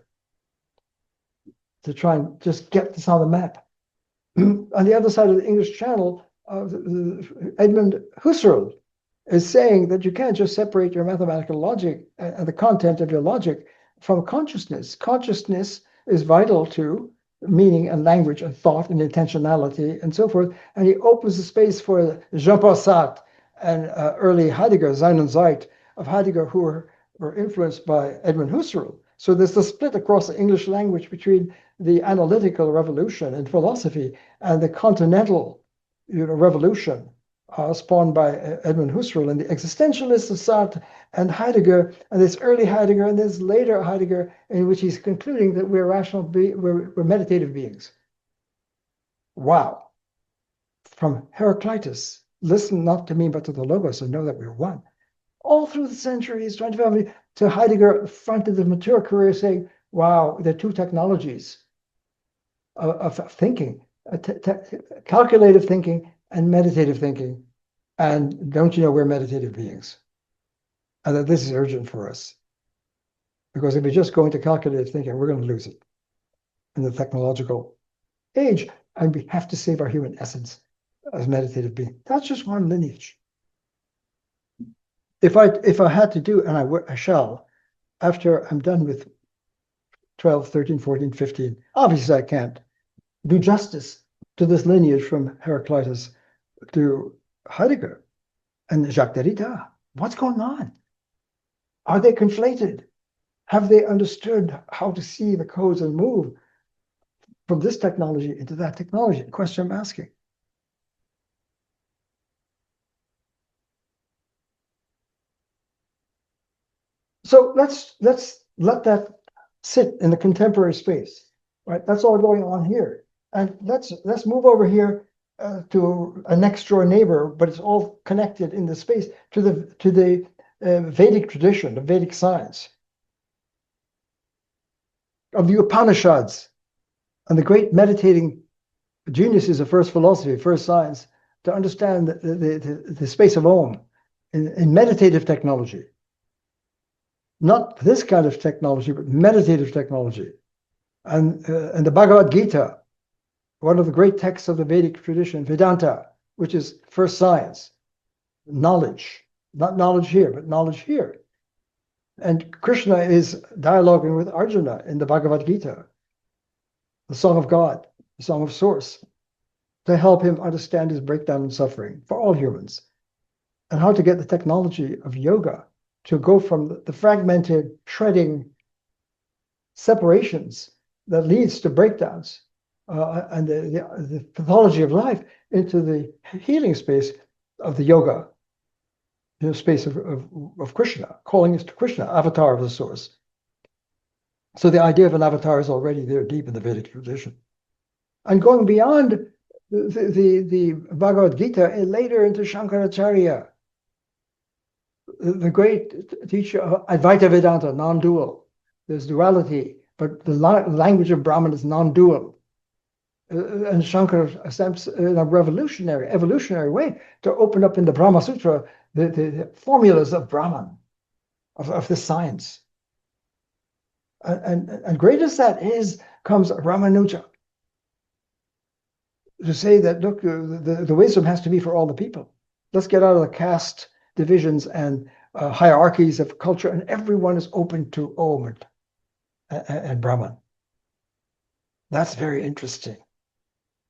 to try and just get this on the map. On the other side of the English Channel, Edmund Husserl is saying that you can't just separate your mathematical logic and the content of your logic from consciousness. Consciousness is vital to meaning and language and thought and intentionality and so forth. And he opens the space for Jean-Paul Sartre and early Heidegger, Sein und Zeit of Heidegger, who were influenced by Edmund Husserl. So there's the split across the English language between the analytical revolution in philosophy and the continental revolution spawned by Edmund Husserl and the existentialists of Sartre and Heidegger, and this early Heidegger and this later Heidegger, in which he's concluding that we're we're meditative beings. Wow. From Heraclitus, listen not to me but to the Logos and know that we're one. All through the centuries, 25, to Heidegger at the front of the mature career saying, wow, there are two technologies of thinking, calculative thinking and meditative thinking. And don't you know we're meditative beings? And that this is urgent for us. Because if we just go into calculated thinking, we're going to lose it in the technological age. And we have to save our human essence as meditative beings. That's just one lineage. If I had to do, and I shall, after I'm done with 12, 13, 14, 15, obviously I can't do justice to this lineage from Heraclitus to Heidegger and Jacques Derrida. What's going on? Are they conflated? Have they understood how to see the codes and move from this technology into that technology? The question I'm asking. So let's let that sit in the contemporary space, right? That's all going on here. And let's move over here to a next door neighbor, but it's all connected in the space to the Vedic tradition, the Vedic science of the Upanishads and the great meditating geniuses of first philosophy, first science, to understand the space of Om in meditative technology. Not this kind of technology, but meditative technology. And the Bhagavad Gita, one of the great texts of the Vedic tradition, Vedanta, which is first science, knowledge, not knowledge here, but knowledge here. And Krishna is dialoguing with Arjuna in the Bhagavad Gita, the Song of God, the Song of Source, to help him understand his breakdown and suffering for all humans, and how to get the technology of yoga to go from the fragmented, shredding separations that leads to breakdowns and the pathology of life into the healing space of the yoga, space of Krishna, calling us to Krishna, avatar of the source. So the idea of an avatar is already there deep in the Vedic tradition. And going beyond the Bhagavad Gita and later into Shankaracharya, the great teacher of Advaita Vedanta, non-dual. There's duality, but the language of Brahman is non-dual. And Shankara attempts in a evolutionary way to open up in the Brahma Sutra the formulas of Brahman, of the science. And great as that is, comes Ramanuja to say that, look, the wisdom has to be for all the people. Let's get out of the caste divisions and hierarchies of culture, and everyone is open to Om and Brahman. That's very interesting.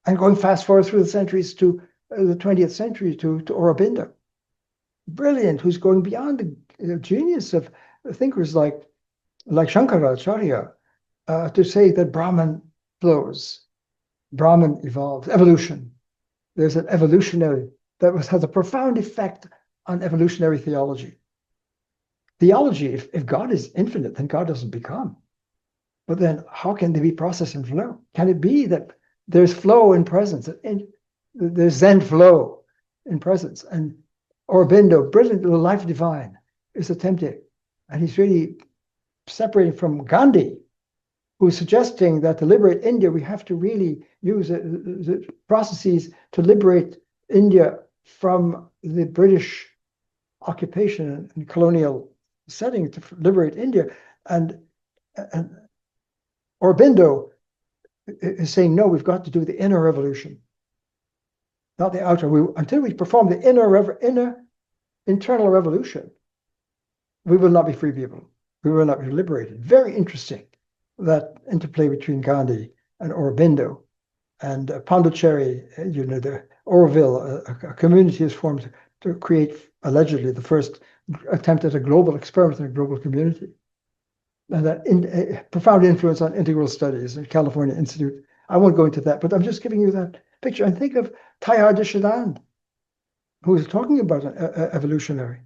And going fast forward through the centuries to the 20th century to Aurobindo. Brilliant, who's going beyond the genius of thinkers like Shankaracharya to say that Brahman flows, Brahman evolves, evolution. There's an evolutionary that has a profound effect on evolutionary theology. Theology, if God is infinite, then God doesn't become. But then how can there be process and flow? Can it be that there's flow in presence, there's Zen flow in presence? And Aurobindo, brilliant, the life divine, is attempting. And he's really separating from Gandhi, who's suggesting that to liberate India, we have to really use the processes to liberate India from the British occupation and colonial setting, to liberate India. And Aurobindo is saying, no, we've got to do the inner revolution, not the outer. Until we perform the inner internal revolution, we will not be free people. We will not be liberated. Very interesting, that interplay between Gandhi and Aurobindo. And Pondicherry, the Oroville, a community is formed to create, allegedly, the first attempt at a global experiment in a global community. And that profound influence on integral studies in California Institute. I won't go into that, but I'm just giving you that picture. And think of Teilhard de Chardin, who is talking about an evolutionary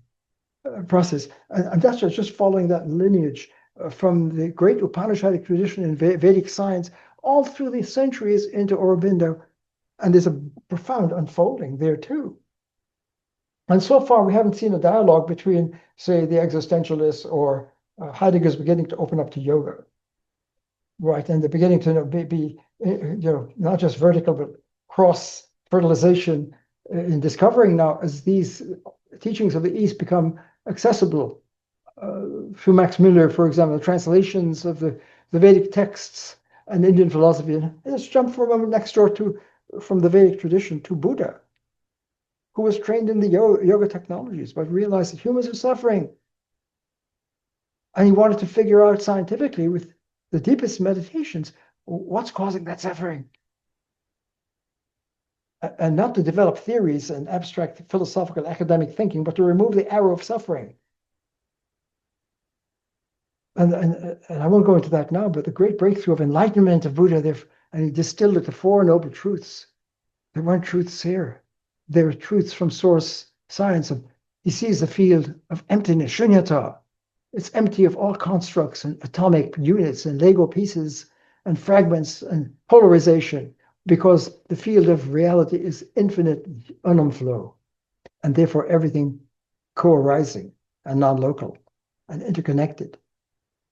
process. And that's just following that lineage from the great Upanishadic tradition in Vedic science all through the centuries into Aurobindo. And there's a profound unfolding there too. And so far, we haven't seen a dialogue between, say, the existentialists or Heidegger's beginning to open up to yoga, right? And they're beginning to be not just vertical, but cross fertilization in discovering now as these teachings of the East become accessible through Max Muller, for example, the translations of the Vedic texts and Indian philosophy. And let's jump for a moment next door from the Vedic tradition to Buddha, who was trained in the yoga technologies, but realized that humans are suffering. And he wanted to figure out scientifically with the deepest meditations, what's causing that suffering? And not to develop theories and abstract philosophical academic thinking, but to remove the arrow of suffering. And I won't go into that now, but the great breakthrough of enlightenment of Buddha, and he distilled it to four noble truths. There weren't truths here. There were truths from source science. He sees the field of emptiness, shunyata. It's empty of all constructs and atomic units and Lego pieces and fragments and polarization, because the field of reality is infinite unum flow, and therefore everything co-arising and non-local and interconnected.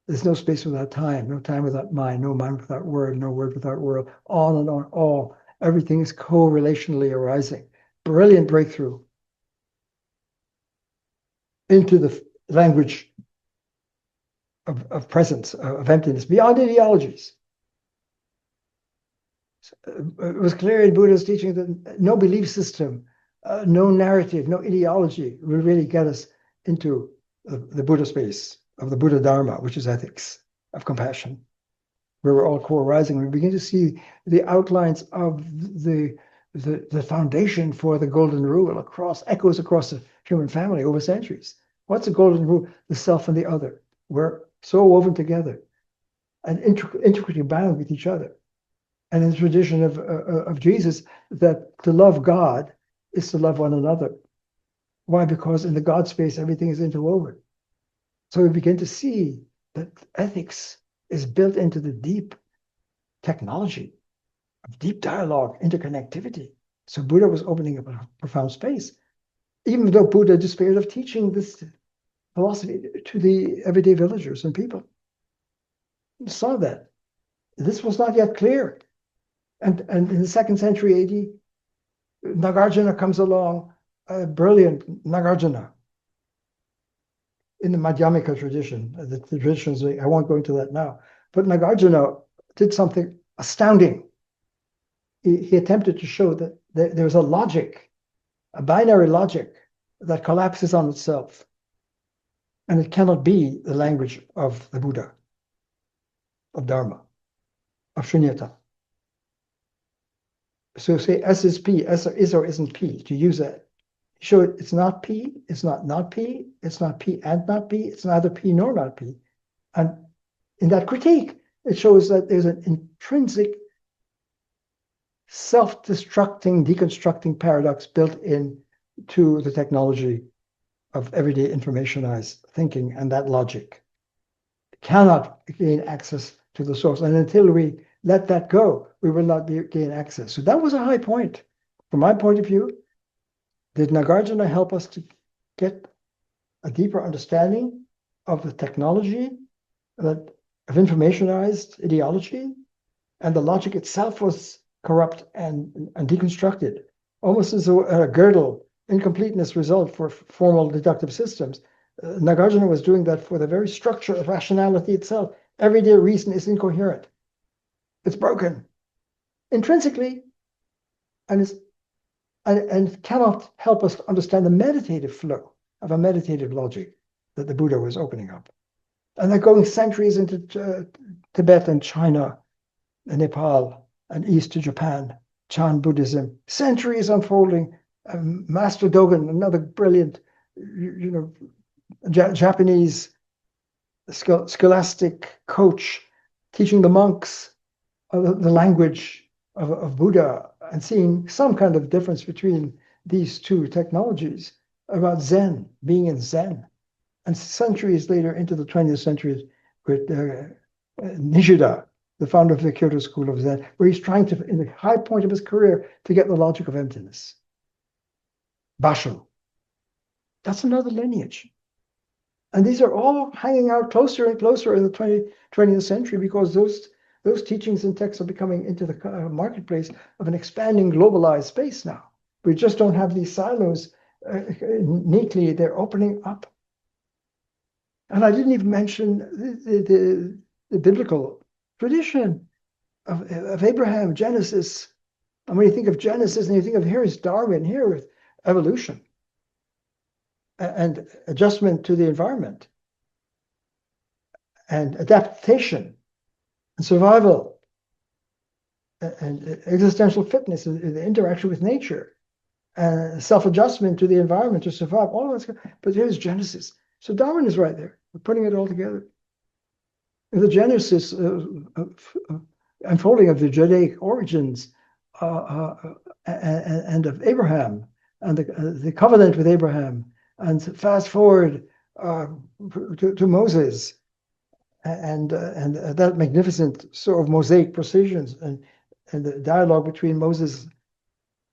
There's no space without time, no time without mind, no mind without word, no word without world, on and on, all. Everything is co-relationally arising. Brilliant breakthrough into the language of presence, of emptiness, beyond ideologies. It was clear in Buddha's teaching that no belief system, no narrative, no ideology will really get us into the Buddha space of the Buddha Dharma, which is ethics of compassion, where we're all co-arising. We begin to see the outlines of the foundation for the golden rule echoes across the human family over centuries. What's the golden rule? The self and the other. We're so woven together and intricately bound with each other. And in the tradition of Jesus, that to love God is to love one another. Why? Because in the God space, everything is interwoven. So we begin to see that ethics is built into the deep technology of deep dialogue, interconnectivity. So Buddha was opening up a profound space, even though Buddha despaired of teaching this philosophy to the everyday villagers and people. He saw that this was not yet clear. And in the 2nd century AD, Nagarjuna comes along, a brilliant Nagarjuna, in the Madhyamika tradition, the traditions, I won't go into that now, but Nagarjuna did something astounding. He attempted to show that there's a logic, a binary logic that collapses on itself. And it cannot be the language of the Buddha, of Dharma, of Shunyata. So say S is P, S is or isn't P, to use that. Show it, it's not P, it's not P, it's not P and not P, it's neither P nor not P. And in that critique, it shows that there's an intrinsic self-destructing, deconstructing paradox built in to the technology of everyday informationized thinking, and that logic cannot gain access to the source. And until we let that go, we will not gain access. So that was a high point. From my point of view, did Nagarjuna help us to get a deeper understanding of the technology of informationized ideology? And the logic itself was corrupt and deconstructed, almost as a Gödel incompleteness result for formal deductive systems. Nagarjuna was doing that for the very structure of rationality itself. Everyday reason is incoherent. It's broken intrinsically, and cannot help us to understand the meditative flow of a meditative logic that the Buddha was opening up. And they're going centuries into Tibet and China and Nepal and east to Japan, Chan Buddhism, centuries unfolding. Master Dogen, another brilliant, Japanese scholastic coach, teaching the monks the language of Buddha and seeing some kind of difference between these two technologies about Zen, being in Zen. And centuries later into the 20th century with Nishida, the founder of the Kyoto School of Zen, where he's trying to, in the high point of his career, to get the logic of emptiness. Basho. That's another lineage. And these are all hanging out closer and closer in the 20th century, because those teachings and texts are becoming into the marketplace of an expanding globalized space now. We just don't have these silos neatly. They're opening up. And I didn't even mention the biblical tradition of Abraham, Genesis. And when you think of Genesis and you think of here is Darwin, here is evolution and adjustment to the environment and adaptation and survival and existential fitness, the interaction with nature, and self-adjustment to the environment to survive, all of that. But here's Genesis. So Darwin is right there. We're putting it all together. The Genesis unfolding of the Judaic origins and of Abraham and the covenant with Abraham, and fast forward to Moses and that magnificent sort of mosaic precisions and the dialogue between Moses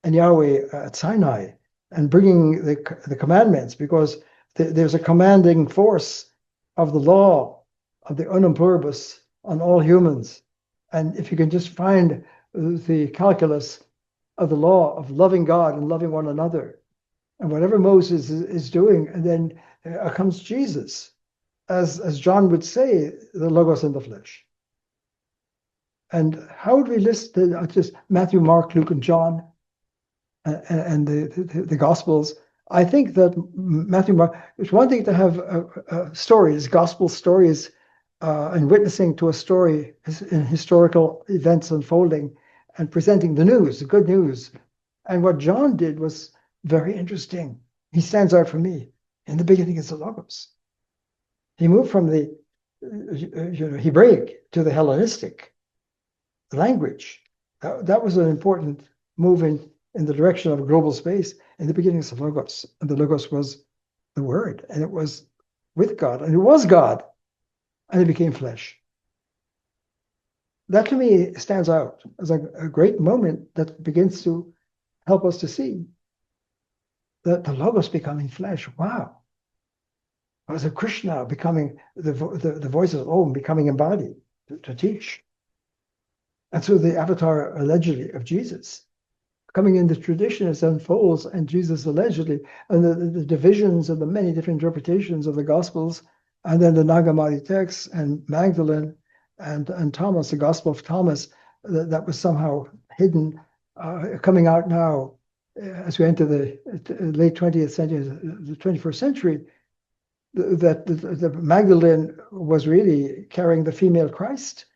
and Yahweh at Sinai, and bringing the commandments, because there's a commanding force of the law of the unum pluribus on all humans. And if you can just find the calculus of the law of loving God and loving one another, and whatever Moses is doing, and then comes Jesus, as John would say, the Logos in the flesh. And how would we list just Matthew, Mark, Luke, and John, and the Gospels? I think that Matthew, Mark, it's one thing to have stories, gospel stories, and witnessing to a story in historical events unfolding and presenting the news, the good news. And what John did was very interesting. He stands out for me. In the beginning is the Logos. He moved from the Hebraic to the Hellenistic language. That was an important move in the direction of global space. In the beginning is the Logos. And the Logos was the Word. And it was with God. And it was God. And it became flesh. That to me stands out as a great moment that begins to help us to see that the Logos becoming flesh. Wow. As a Krishna becoming the voice of Om, becoming embodied to teach. And so the avatar allegedly of Jesus coming in the tradition as unfolds, and Jesus allegedly, and the divisions of the many different interpretations of the Gospels, and then the Nag Hammadi texts and Magdalene and Thomas, the Gospel of Thomas, that was somehow hidden, coming out now as we enter the late 20th century, the 21st century, that the Magdalene was really carrying the female Christ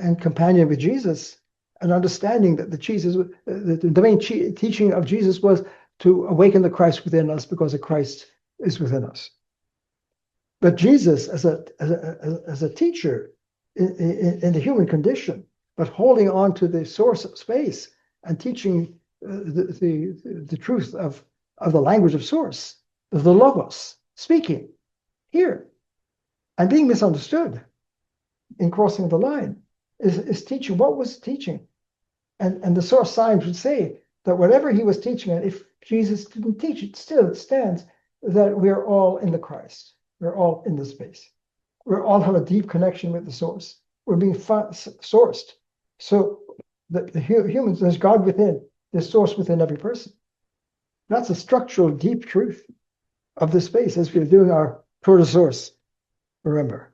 and companion with Jesus, and understanding that the main teaching of Jesus was to awaken the Christ within us, because the Christ is within us. But Jesus as a teacher in the human condition, but holding on to the source of space and teaching the truth of the language of source, the Logos, speaking here and being misunderstood in crossing the line, is teaching. What was teaching? And the source signs would say that whatever he was teaching, and if Jesus didn't teach it, still it stands that we're all in the Christ. We're all in the space. We all have a deep connection with the source. We're being sourced. So the humans, there's God within, there's source within every person. That's a structural, deep truth of the space as we're doing our tour de source, remember.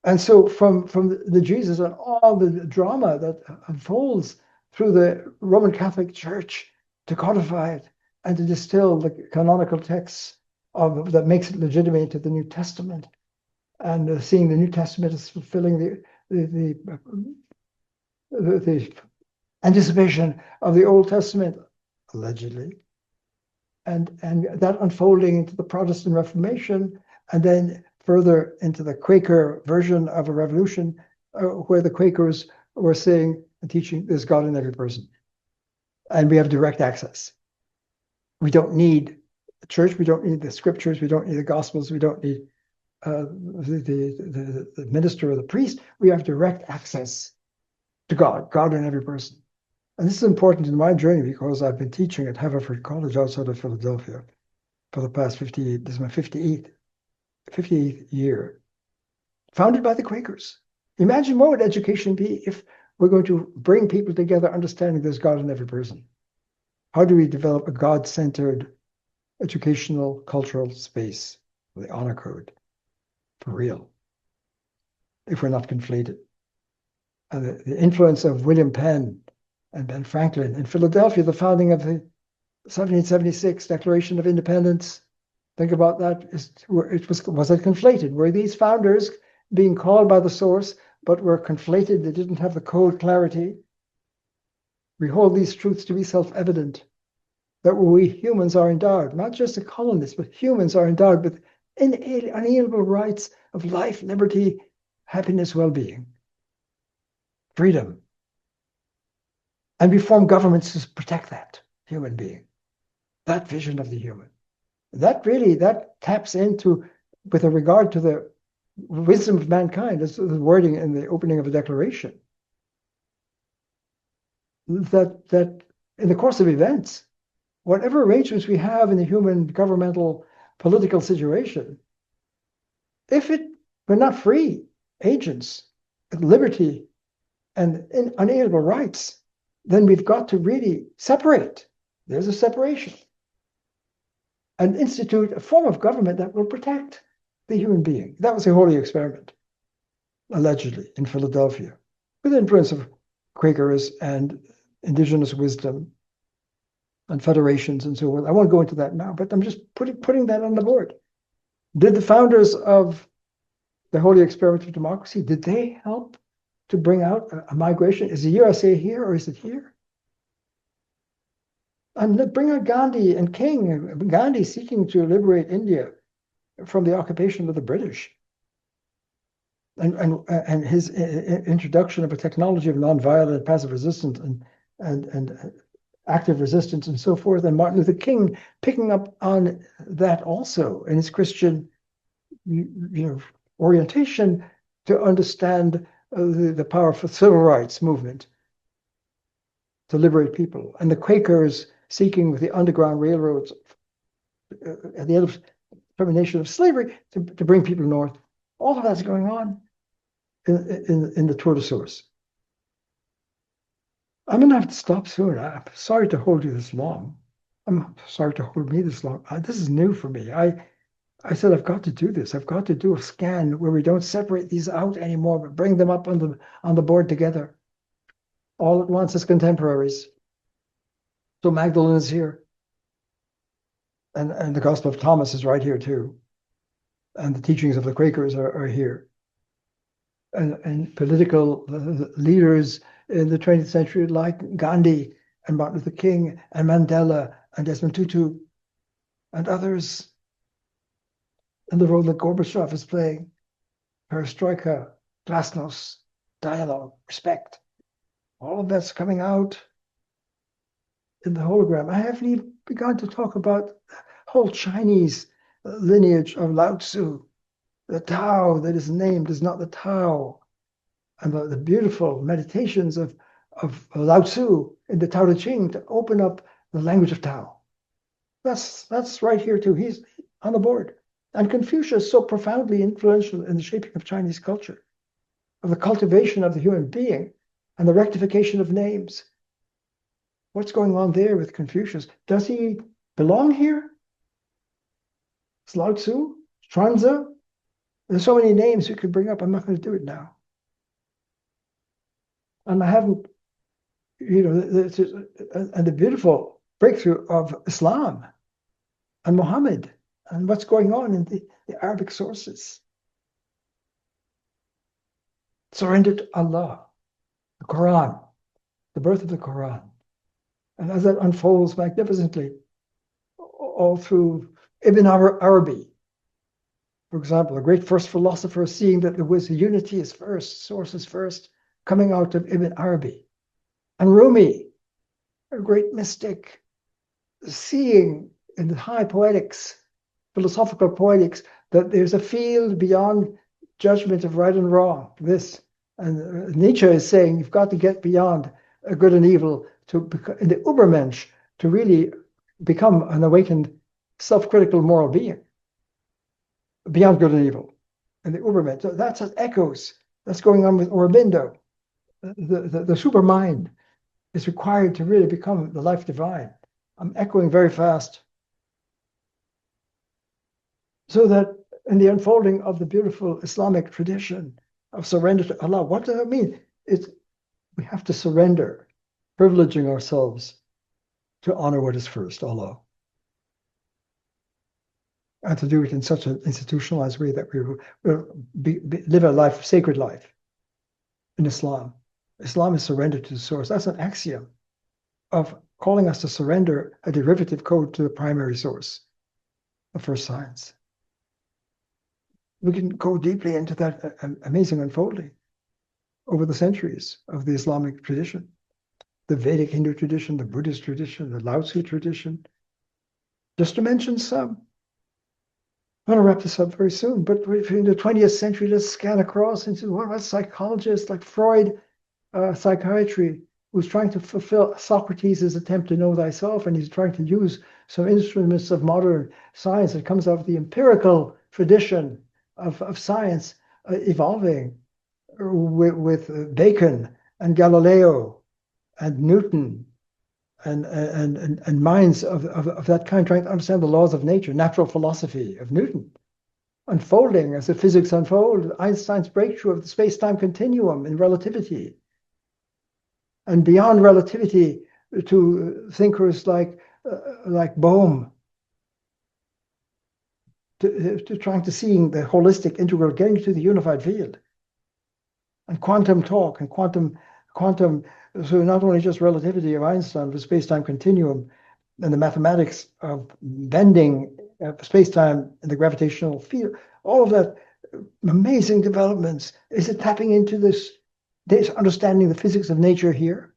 And so from the Jesus and all the drama that unfolds through the Roman Catholic Church to codify it and to distill the canonical texts that makes it legitimate to the New Testament, and seeing the New Testament as fulfilling the anticipation of the Old Testament, allegedly, and that unfolding into the Protestant Reformation, and then further into the Quaker version of a revolution, where the Quakers were saying and teaching there's God in every person, and we have direct access. We don't need the church, we don't need the scriptures, we don't need the Gospels, we don't need the minister or the priest. We have direct access to God in every person. And this is important in my journey, because I've been teaching at Haverford College outside of Philadelphia for the past 58, this is my 58th year, founded by the Quakers. Imagine what would education be if we're going to bring people together understanding there's God in every person. How do we develop a God-centered educational, cultural space, the honor code, for real, if we're not conflated? And the influence of William Penn and Ben Franklin in Philadelphia, the founding of the 1776 Declaration of Independence. Think about that. Was it conflated? Were these founders being called by the source, but were conflated? They didn't have the code clarity. We hold these truths to be self-evident, that we humans are endowed, not just the colonists, but humans are endowed with unalienable rights of life, liberty, happiness, well-being, freedom. And we form governments to protect that human being, that vision of the human. That taps into, with a regard to the wisdom of mankind, as the wording in the opening of the Declaration, that in the course of events, whatever arrangements we have in the human governmental political situation, if we're not free agents at liberty and unalienable rights, then we've got to really separate. There's a separation. And institute a form of government that will protect the human being. That was a holy experiment, allegedly, in Philadelphia, with the influence of Quakers and indigenous wisdom and federations and so on. I won't go into that now, but I'm just putting that on the board. Did the founders of the holy experiment of democracy, did they help to bring out a migration? Is the USA here or is it here? And bring out Gandhi and King. Gandhi seeking to liberate India from the occupation of the British. And his introduction of a technology of nonviolent passive resistance and active resistance and so forth. And Martin Luther King picking up on that also in his Christian orientation to understand the powerful civil rights movement to liberate people. And the Quakers seeking with the Underground Railroads at the end of termination of slavery to bring people north. All of that's going on in the tour de source. I'm going to have to stop soon. I'm sorry to hold you this long. I'm sorry to hold me this long. This is new for me. I said, I've got to do this. I've got to do a scan where we don't separate these out anymore, but bring them up on the board together, all at once as contemporaries. So Magdalene is here. And the Gospel of Thomas is right here too. And the teachings of the Quakers are here. And political leaders in the 20th century like Gandhi and Martin Luther King and Mandela and Desmond Tutu and others, and the role that Gorbachev is playing, perestroika, glasnost, dialogue, respect. All of that's coming out in the hologram. I haven't even begun to talk about the whole Chinese lineage of Lao Tzu. The Tao that is named is not the Tao. And the beautiful meditations of Lao Tzu in the Tao Te Ching to open up the language of Tao. That's right here too. He's on the board. And Confucius so profoundly influential in the shaping of Chinese culture, of the cultivation of the human being and the rectification of names. What's going on there with Confucius? Does he belong here? Is Lao Tzu? Chuanzi? There's so many names we could bring up. I'm not going to do it now. And I haven't, and the beautiful breakthrough of Islam and Muhammad and what's going on in the Arabic sources. Surrender to Allah, the Quran, the birth of the Quran. And as that unfolds magnificently all through Ibn Arabi, for example, a great first philosopher seeing that there was unity is first, source is first, coming out of Ibn Arabi. And Rumi, a great mystic, seeing in the high poetics, philosophical poetics, that there's a field beyond judgment of right and wrong. And Nietzsche is saying you've got to get beyond good and evil in the Übermensch to really become an awakened, self-critical moral being. Beyond good and evil, and the Übermensch. So that's what echoes. That's going on with Aurobindo. The supermind is required to really become the life divine. I'm echoing very fast. So that in the unfolding of the beautiful Islamic tradition of surrender to Allah, what does that mean? We have to surrender, privileging ourselves to honor what is first, Allah. And to do it in such an institutionalized way that we will live a life, sacred life in Islam. Islam is surrender to the source. That's an axiom of calling us to surrender a derivative code to the primary source of first science. We can go deeply into that amazing unfolding over the centuries of the Islamic tradition, the Vedic Hindu tradition, the Buddhist tradition, the Lao Tzu tradition, just to mention some. I'm going to wrap this up very soon, but in the 20th century, let's scan across into what about psychologists like Freud, psychiatry, who's trying to fulfill Socrates' attempt to know thyself, and he's trying to use some instruments of modern science that comes out of the empirical tradition of science evolving with Bacon and Galileo and Newton and minds of that kind, trying to understand the laws of nature, natural philosophy of Newton, unfolding as the physics unfold, Einstein's breakthrough of the space-time continuum in relativity, and beyond relativity to thinkers like Bohm, to trying to seeing the holistic, integral, getting to the unified field, and quantum talk and quantum. So not only just relativity of Einstein, but space-time continuum and the mathematics of bending space-time and the gravitational field, all of that amazing developments. Is it tapping into this understanding the physics of nature here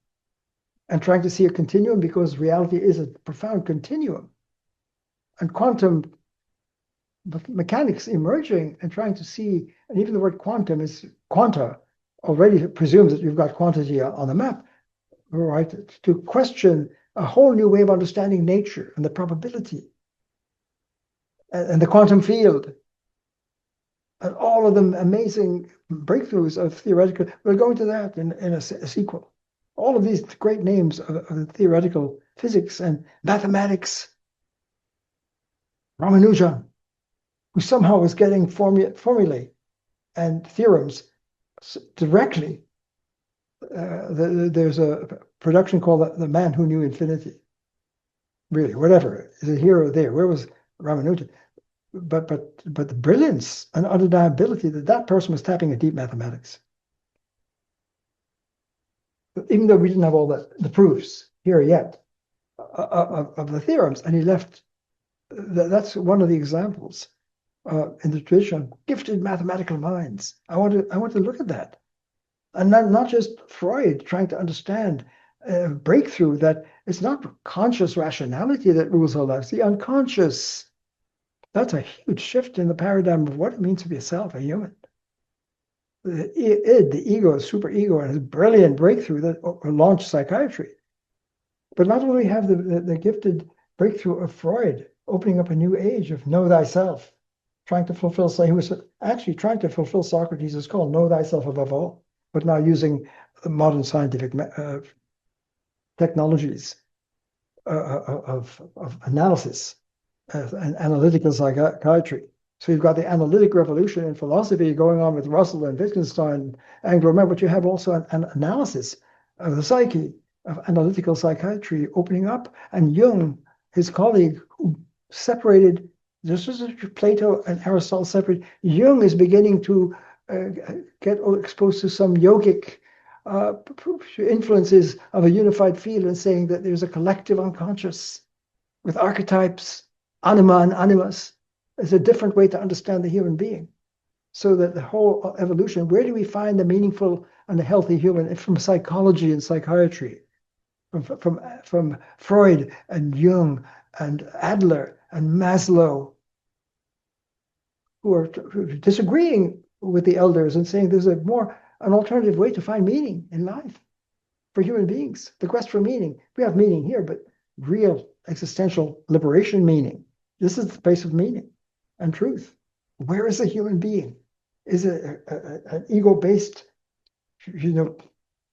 and trying to see a continuum, because reality is a profound continuum, and quantum mechanics emerging and trying to see, and even the word quantum is quanta, already presumes that you've got quantity on the map, right? To question a whole new way of understanding nature and the probability and the quantum field and all of the amazing breakthroughs of theoretical. We'll go into that in a sequel. All of these great names of theoretical physics and mathematics. Ramanujan, who somehow was getting formulae and theorems directly. There's a production called The Man Who Knew Infinity. Really, whatever, is it here or there? Where was Ramanujan? But the brilliance and undeniability that person was tapping into deep mathematics. Even though we didn't have all the proofs here yet of the theorems, and he left. That's one of the examples in the tradition, gifted mathematical minds. I want to look at that, and not just Freud trying to understand breakthrough that it's not conscious rationality that rules our lives. The unconscious. That's a huge shift in the paradigm of what it means to be a self, a human. The id, the ego, super ego, and his brilliant breakthrough that launched psychiatry. But not only have the gifted breakthrough of Freud opening up a new age of know thyself, trying to fulfill, he was actually trying to fulfill Socrates' call, know thyself above all, but now using modern scientific technologies of analysis and analytical psychiatry. So you've got the analytic revolution in philosophy going on with Russell and Wittgenstein, Anglo-American, but you have also an analysis of the psyche, of analytical psychiatry opening up, and Jung, his colleague, who separated, just as Plato and Aristotle separated, Jung is beginning to get exposed to some yogic influences of a unified field, and saying that there's a collective unconscious with archetypes, anima and animus. Is a different way to understand the human being. So that the whole evolution, where do we find the meaningful and the healthy human? From psychology and psychiatry, from Freud and Jung and Adler and Maslow, who are disagreeing with the elders and saying there's an alternative way to find meaning in life for human beings. The quest for meaning. We have meaning here, but real existential liberation meaning. This is the place of meaning and truth. Where is a human being? Is it an ego-based,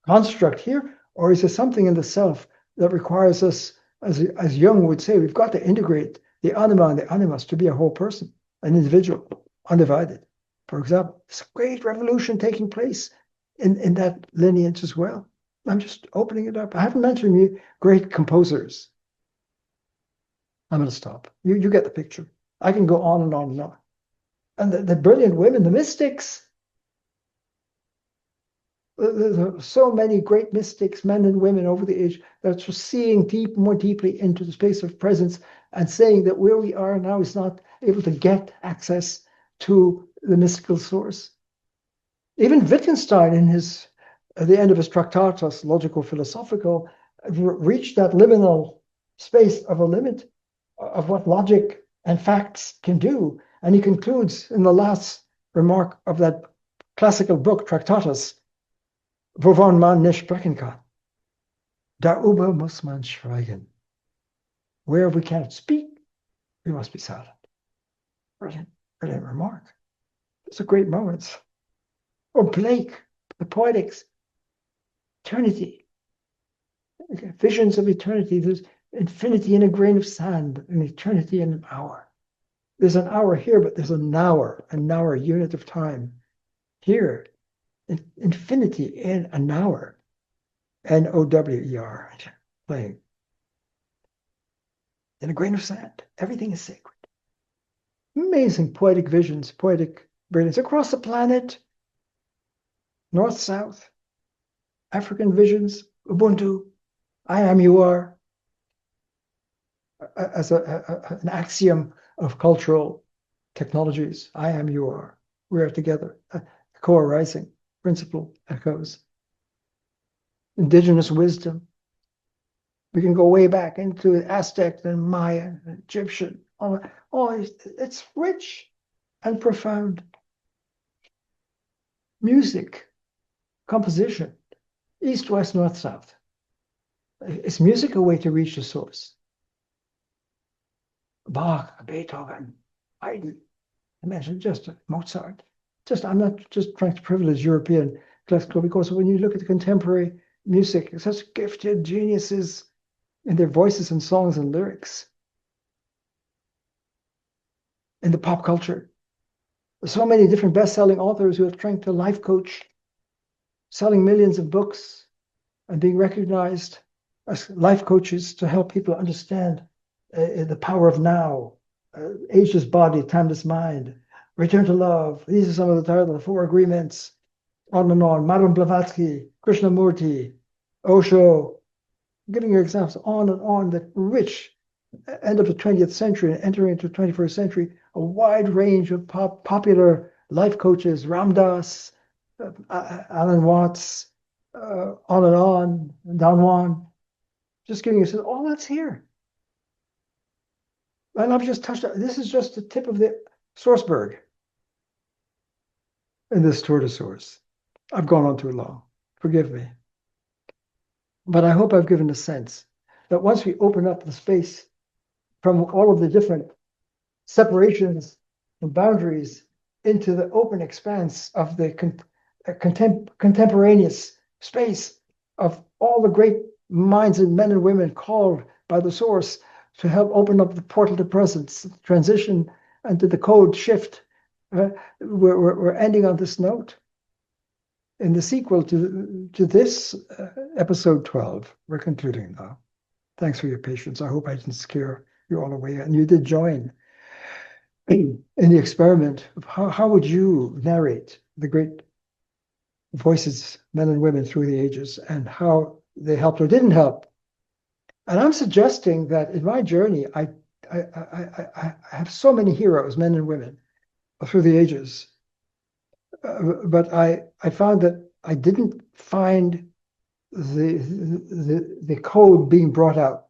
construct here, or is it something in the self that requires us as Jung would say, we've got to integrate the anima and the animus to be a whole person, an individual, undivided. For example, it's a great revolution taking place in that lineage as well. I'm just opening it up. I haven't mentioned you great composers. I'm going to stop. You get the picture. I can go on and on and on. And the brilliant women, the mystics. There's so many great mystics, men and women over the age, that are just seeing more deeply into the space of presence and saying that where we are now is not able to get access to the mystical source. Even Wittgenstein, in at the end of his Tractatus Logico-Philosophical, reached that liminal space of a limit of what logic and facts can do. And he concludes in the last remark of that classical book, Tractatus, wovon man nicht sprechen kann. Darüber muss man schweigen. Where we cannot speak, we must be silent. Brilliant, brilliant remark. It's a great moment. Or Blake, the Poetics, eternity, visions of eternity. There's infinity in a grain of sand, and eternity in an hour. There's an hour here, but there's an hour unit of time. Here, infinity in an hour. N-O-W-E-R, playing. In a grain of sand, everything is sacred. Amazing poetic visions, poetic brilliance across the planet. North, South, African visions, Ubuntu, I am, you are, as an axiom of cultural technologies. I am, you are. We are together. Co-arising principle echoes. Indigenous wisdom. We can go way back into Aztec and Maya, and Egyptian. It's rich and profound. Music, composition, east, west, north, south. Is music a way to reach the source? Bach, Beethoven, Haydn, imagine just Mozart. I'm not just trying to privilege European classical, because when you look at the contemporary music, such gifted geniuses in their voices and songs and lyrics. In the pop culture, so many different best-selling authors who have trained to life coach, selling millions of books and being recognized as life coaches to help people understand the power of now, ageless body, timeless mind, return to love. These are some of the titles, the 4 agreements, on and on. Madame Blavatsky, Krishnamurti, Osho, giving you examples on and on, that rich end of the 20th century and entering into the 21st century, a wide range of popular life coaches, Ram Dass, Alan Watts, on and on, Don Juan, just giving you all that's here. And I've just touched on, this is just the tip of the Sourceberg in this tour de source. I've gone on too long, forgive me. But I hope I've given a sense that once we open up the space from all of the different separations and boundaries into the open expanse of the contemporaneous space of all the great minds and men and women called by the source to help open up the portal to presence, transition, and to the code shift. We're ending on this note. In the sequel to this episode 12, we're concluding now. Thanks for your patience. I hope I didn't scare you all away, and you did join in the experiment of how would you narrate the great voices, men and women through the ages, and how they helped or didn't help. And I'm suggesting that in my journey, I have so many heroes, men and women, through the ages. But I found that I didn't find the code being brought out.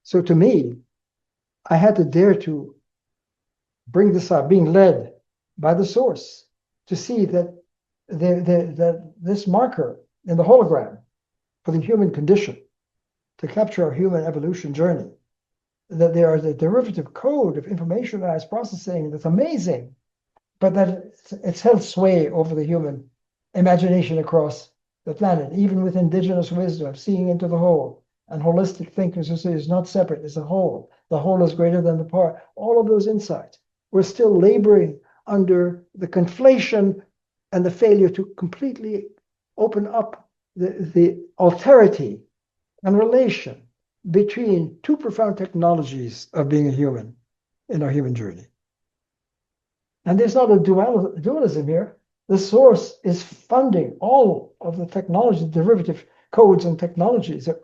So to me, I had to dare to bring this out, being led by the source, to see that this marker in the hologram for the human condition, to capture our human evolution journey, that there is a derivative code of informationized processing that's amazing, but that it's held sway over the human imagination across the planet, even with indigenous wisdom, seeing into the whole. And holistic thinkers who say it's not separate, it's a whole. The whole is greater than the part. All of those insights. We're still laboring under the conflation and the failure to completely open up the alterity and relation between two profound technologies of being a human in our human journey. And there's not a dualism here. The source is funding all of the technology, derivative codes and technologies that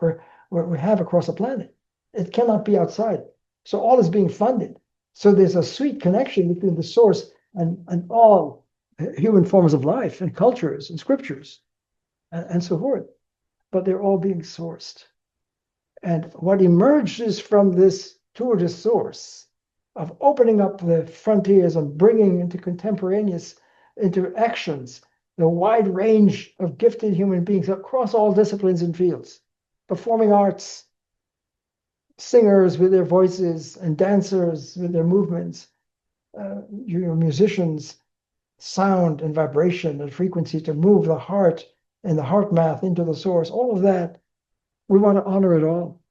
we have across the planet. It cannot be outside. So all is being funded. So there's a sweet connection between the source and all human forms of life and cultures and scriptures and so forth. But they're all being sourced. And what emerges from this tour de source of opening up the frontiers and bringing into contemporaneous interactions the wide range of gifted human beings across all disciplines and fields, performing arts, singers with their voices and dancers with their movements, musicians, sound and vibration and frequency to move the heart and the heart math into the source, all of that, we want to honor it all.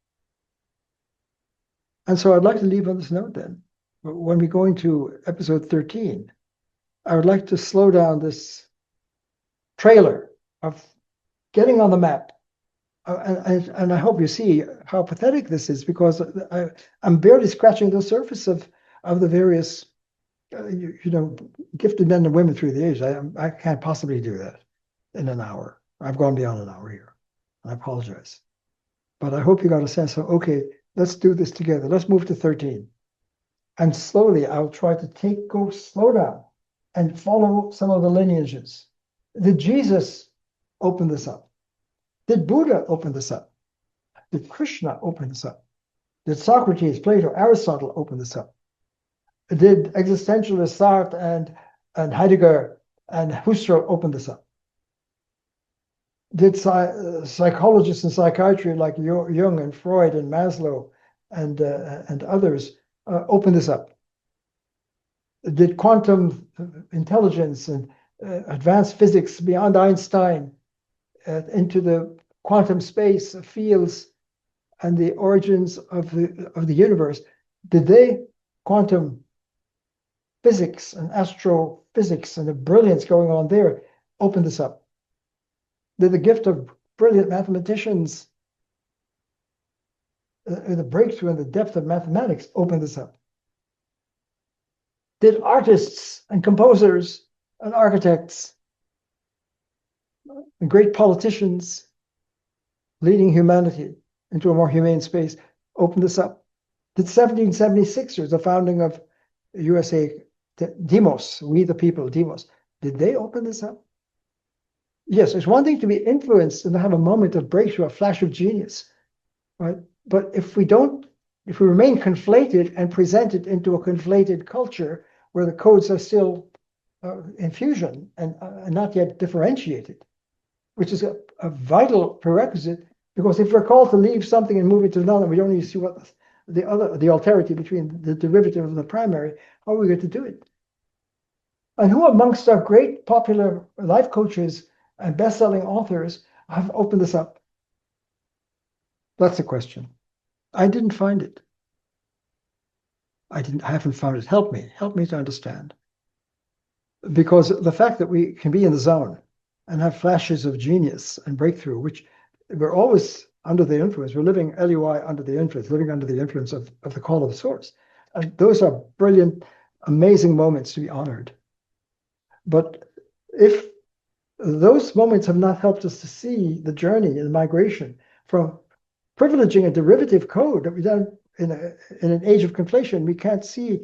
And so I'd like to leave on this note then. When we go into episode 13, I would like to slow down this trailer of getting on the map. And I hope you see how pathetic this is, because I'm barely scratching the surface of the various, gifted men and women through the age. I can't possibly do that in an hour. I've gone beyond an hour here. I apologize. But I hope you got a sense of, okay, let's do this together. Let's move to 13. And slowly, I'll try to go slow down and follow some of the lineages. Did Jesus open this up? Did Buddha open this up? Did Krishna open this up? Did Socrates, Plato, Aristotle open this up? Did existentialists Sartre and Heidegger and Husserl open this up? Did psychologists and psychiatry like Jung and Freud and Maslow and others open this up? Did quantum intelligence and advanced physics beyond Einstein into the quantum space of fields and the origins of the universe, did they, quantum physics and astrophysics and the brilliance going on there, open this up? Did the gift of brilliant mathematicians, the breakthrough in the depth of mathematics, open this up? Did artists and composers and architects and great politicians leading humanity into a more humane space open this up? Did 1776ers, the founding of USA, Demos, we the people, Demos, did they open this up? Yes, it's one thing to be influenced and to have a moment of breakthrough, a flash of genius, right? But if we remain conflated and presented into a conflated culture where the codes are still in fusion and not yet differentiated, which is a vital prerequisite, because if we're called to leave something and move it to another, we don't need to see what the alterity between the derivative and the primary, how are we going to do it? And who amongst our great popular life coaches and best-selling authors have opened this up? That's the question. I didn't find it. I haven't found it. Help me to understand. Because the fact that we can be in the zone and have flashes of genius and breakthrough, which we're always under the influence. We're living LUI under the influence, living under the influence of the call of the source. And those are brilliant, amazing moments to be honored. But if those moments have not helped us to see the journey and the migration from privileging a derivative code that we've done in an age of conflation, we can't see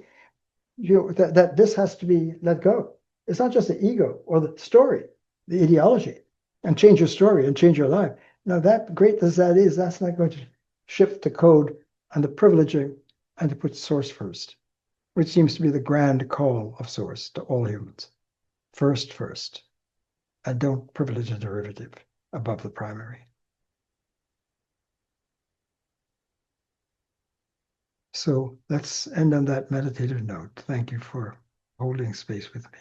that this has to be let go. It's not just the ego or the story, the ideology, and change your story and change your life. Now, that great as that is, that's not going to shift the code and the privileging and to put source first, which seems to be the grand call of source to all humans. First, and don't privilege a derivative above the primary. So let's end on that meditative note. Thank you for holding space with me.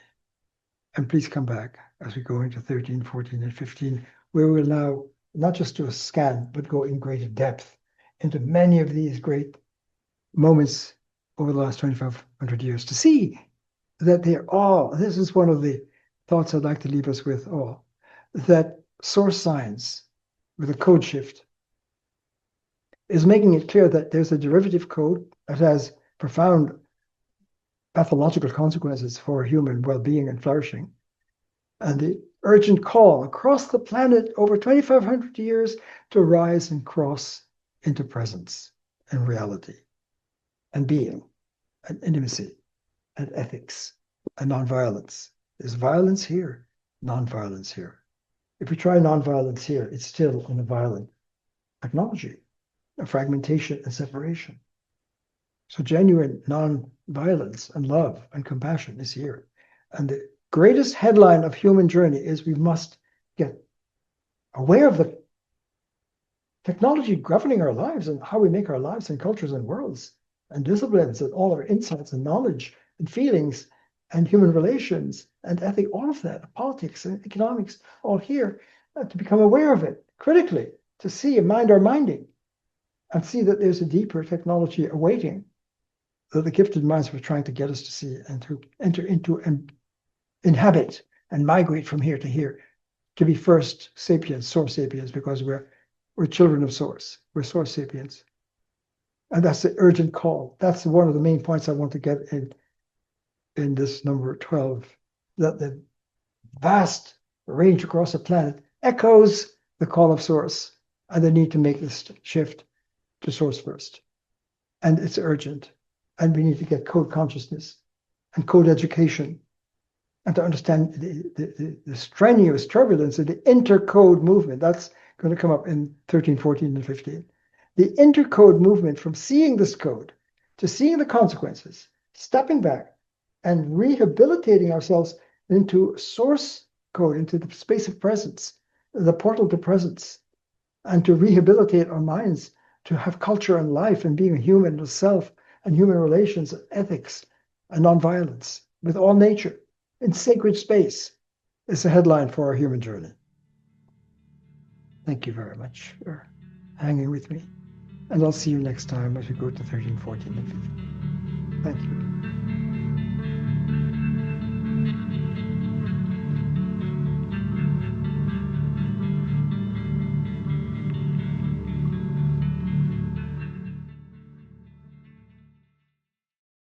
And please come back as we go into 13, 14, and 15, where we'll now not just do a scan, but go in greater depth into many of these great moments over the last 2,500 years to see that they're all, this is one of the thoughts I'd like to leave us with all, that source science with a code shift is making it clear that there's a derivative code that has profound pathological consequences for human well-being and flourishing. And the urgent call across the planet over 2,500 years to rise and cross into presence and reality and being and intimacy and ethics and nonviolence. There's violence here, nonviolence here. If we try nonviolence here, it's still in a violent technology, a fragmentation and separation. So genuine non-violence and love and compassion is here. And the greatest headline of human journey is we must get aware of the technology governing our lives and how we make our lives and cultures and worlds and disciplines and all our insights and knowledge and feelings and human relations and ethics, all of that, politics and economics, all here, to become aware of it critically, to see and mind our minding and see that there's a deeper technology awaiting that the gifted minds were trying to get us to see and to enter into and inhabit and migrate from here to here, to be first sapiens, source sapiens, because we're children of source. We're source sapiens. And that's the urgent call. That's one of the main points I want to get in this number 12, that the vast range across the planet echoes the call of source and the need to make this shift to source first. And it's urgent. And we need to get code consciousness and code education and to understand the strenuous turbulence of the intercode movement. That's going to come up in 13, 14, and 15. The intercode movement from seeing this code to seeing the consequences, stepping back and rehabilitating ourselves into source code, into the space of presence, the portal to presence, and to rehabilitate our minds to have culture and life and being a human with self and human relations, ethics, and nonviolence with all nature in sacred space is a headline for our human journey. Thank you very much for hanging with me. And I'll see you next time as we go to 13, 14, and 15. Thank you.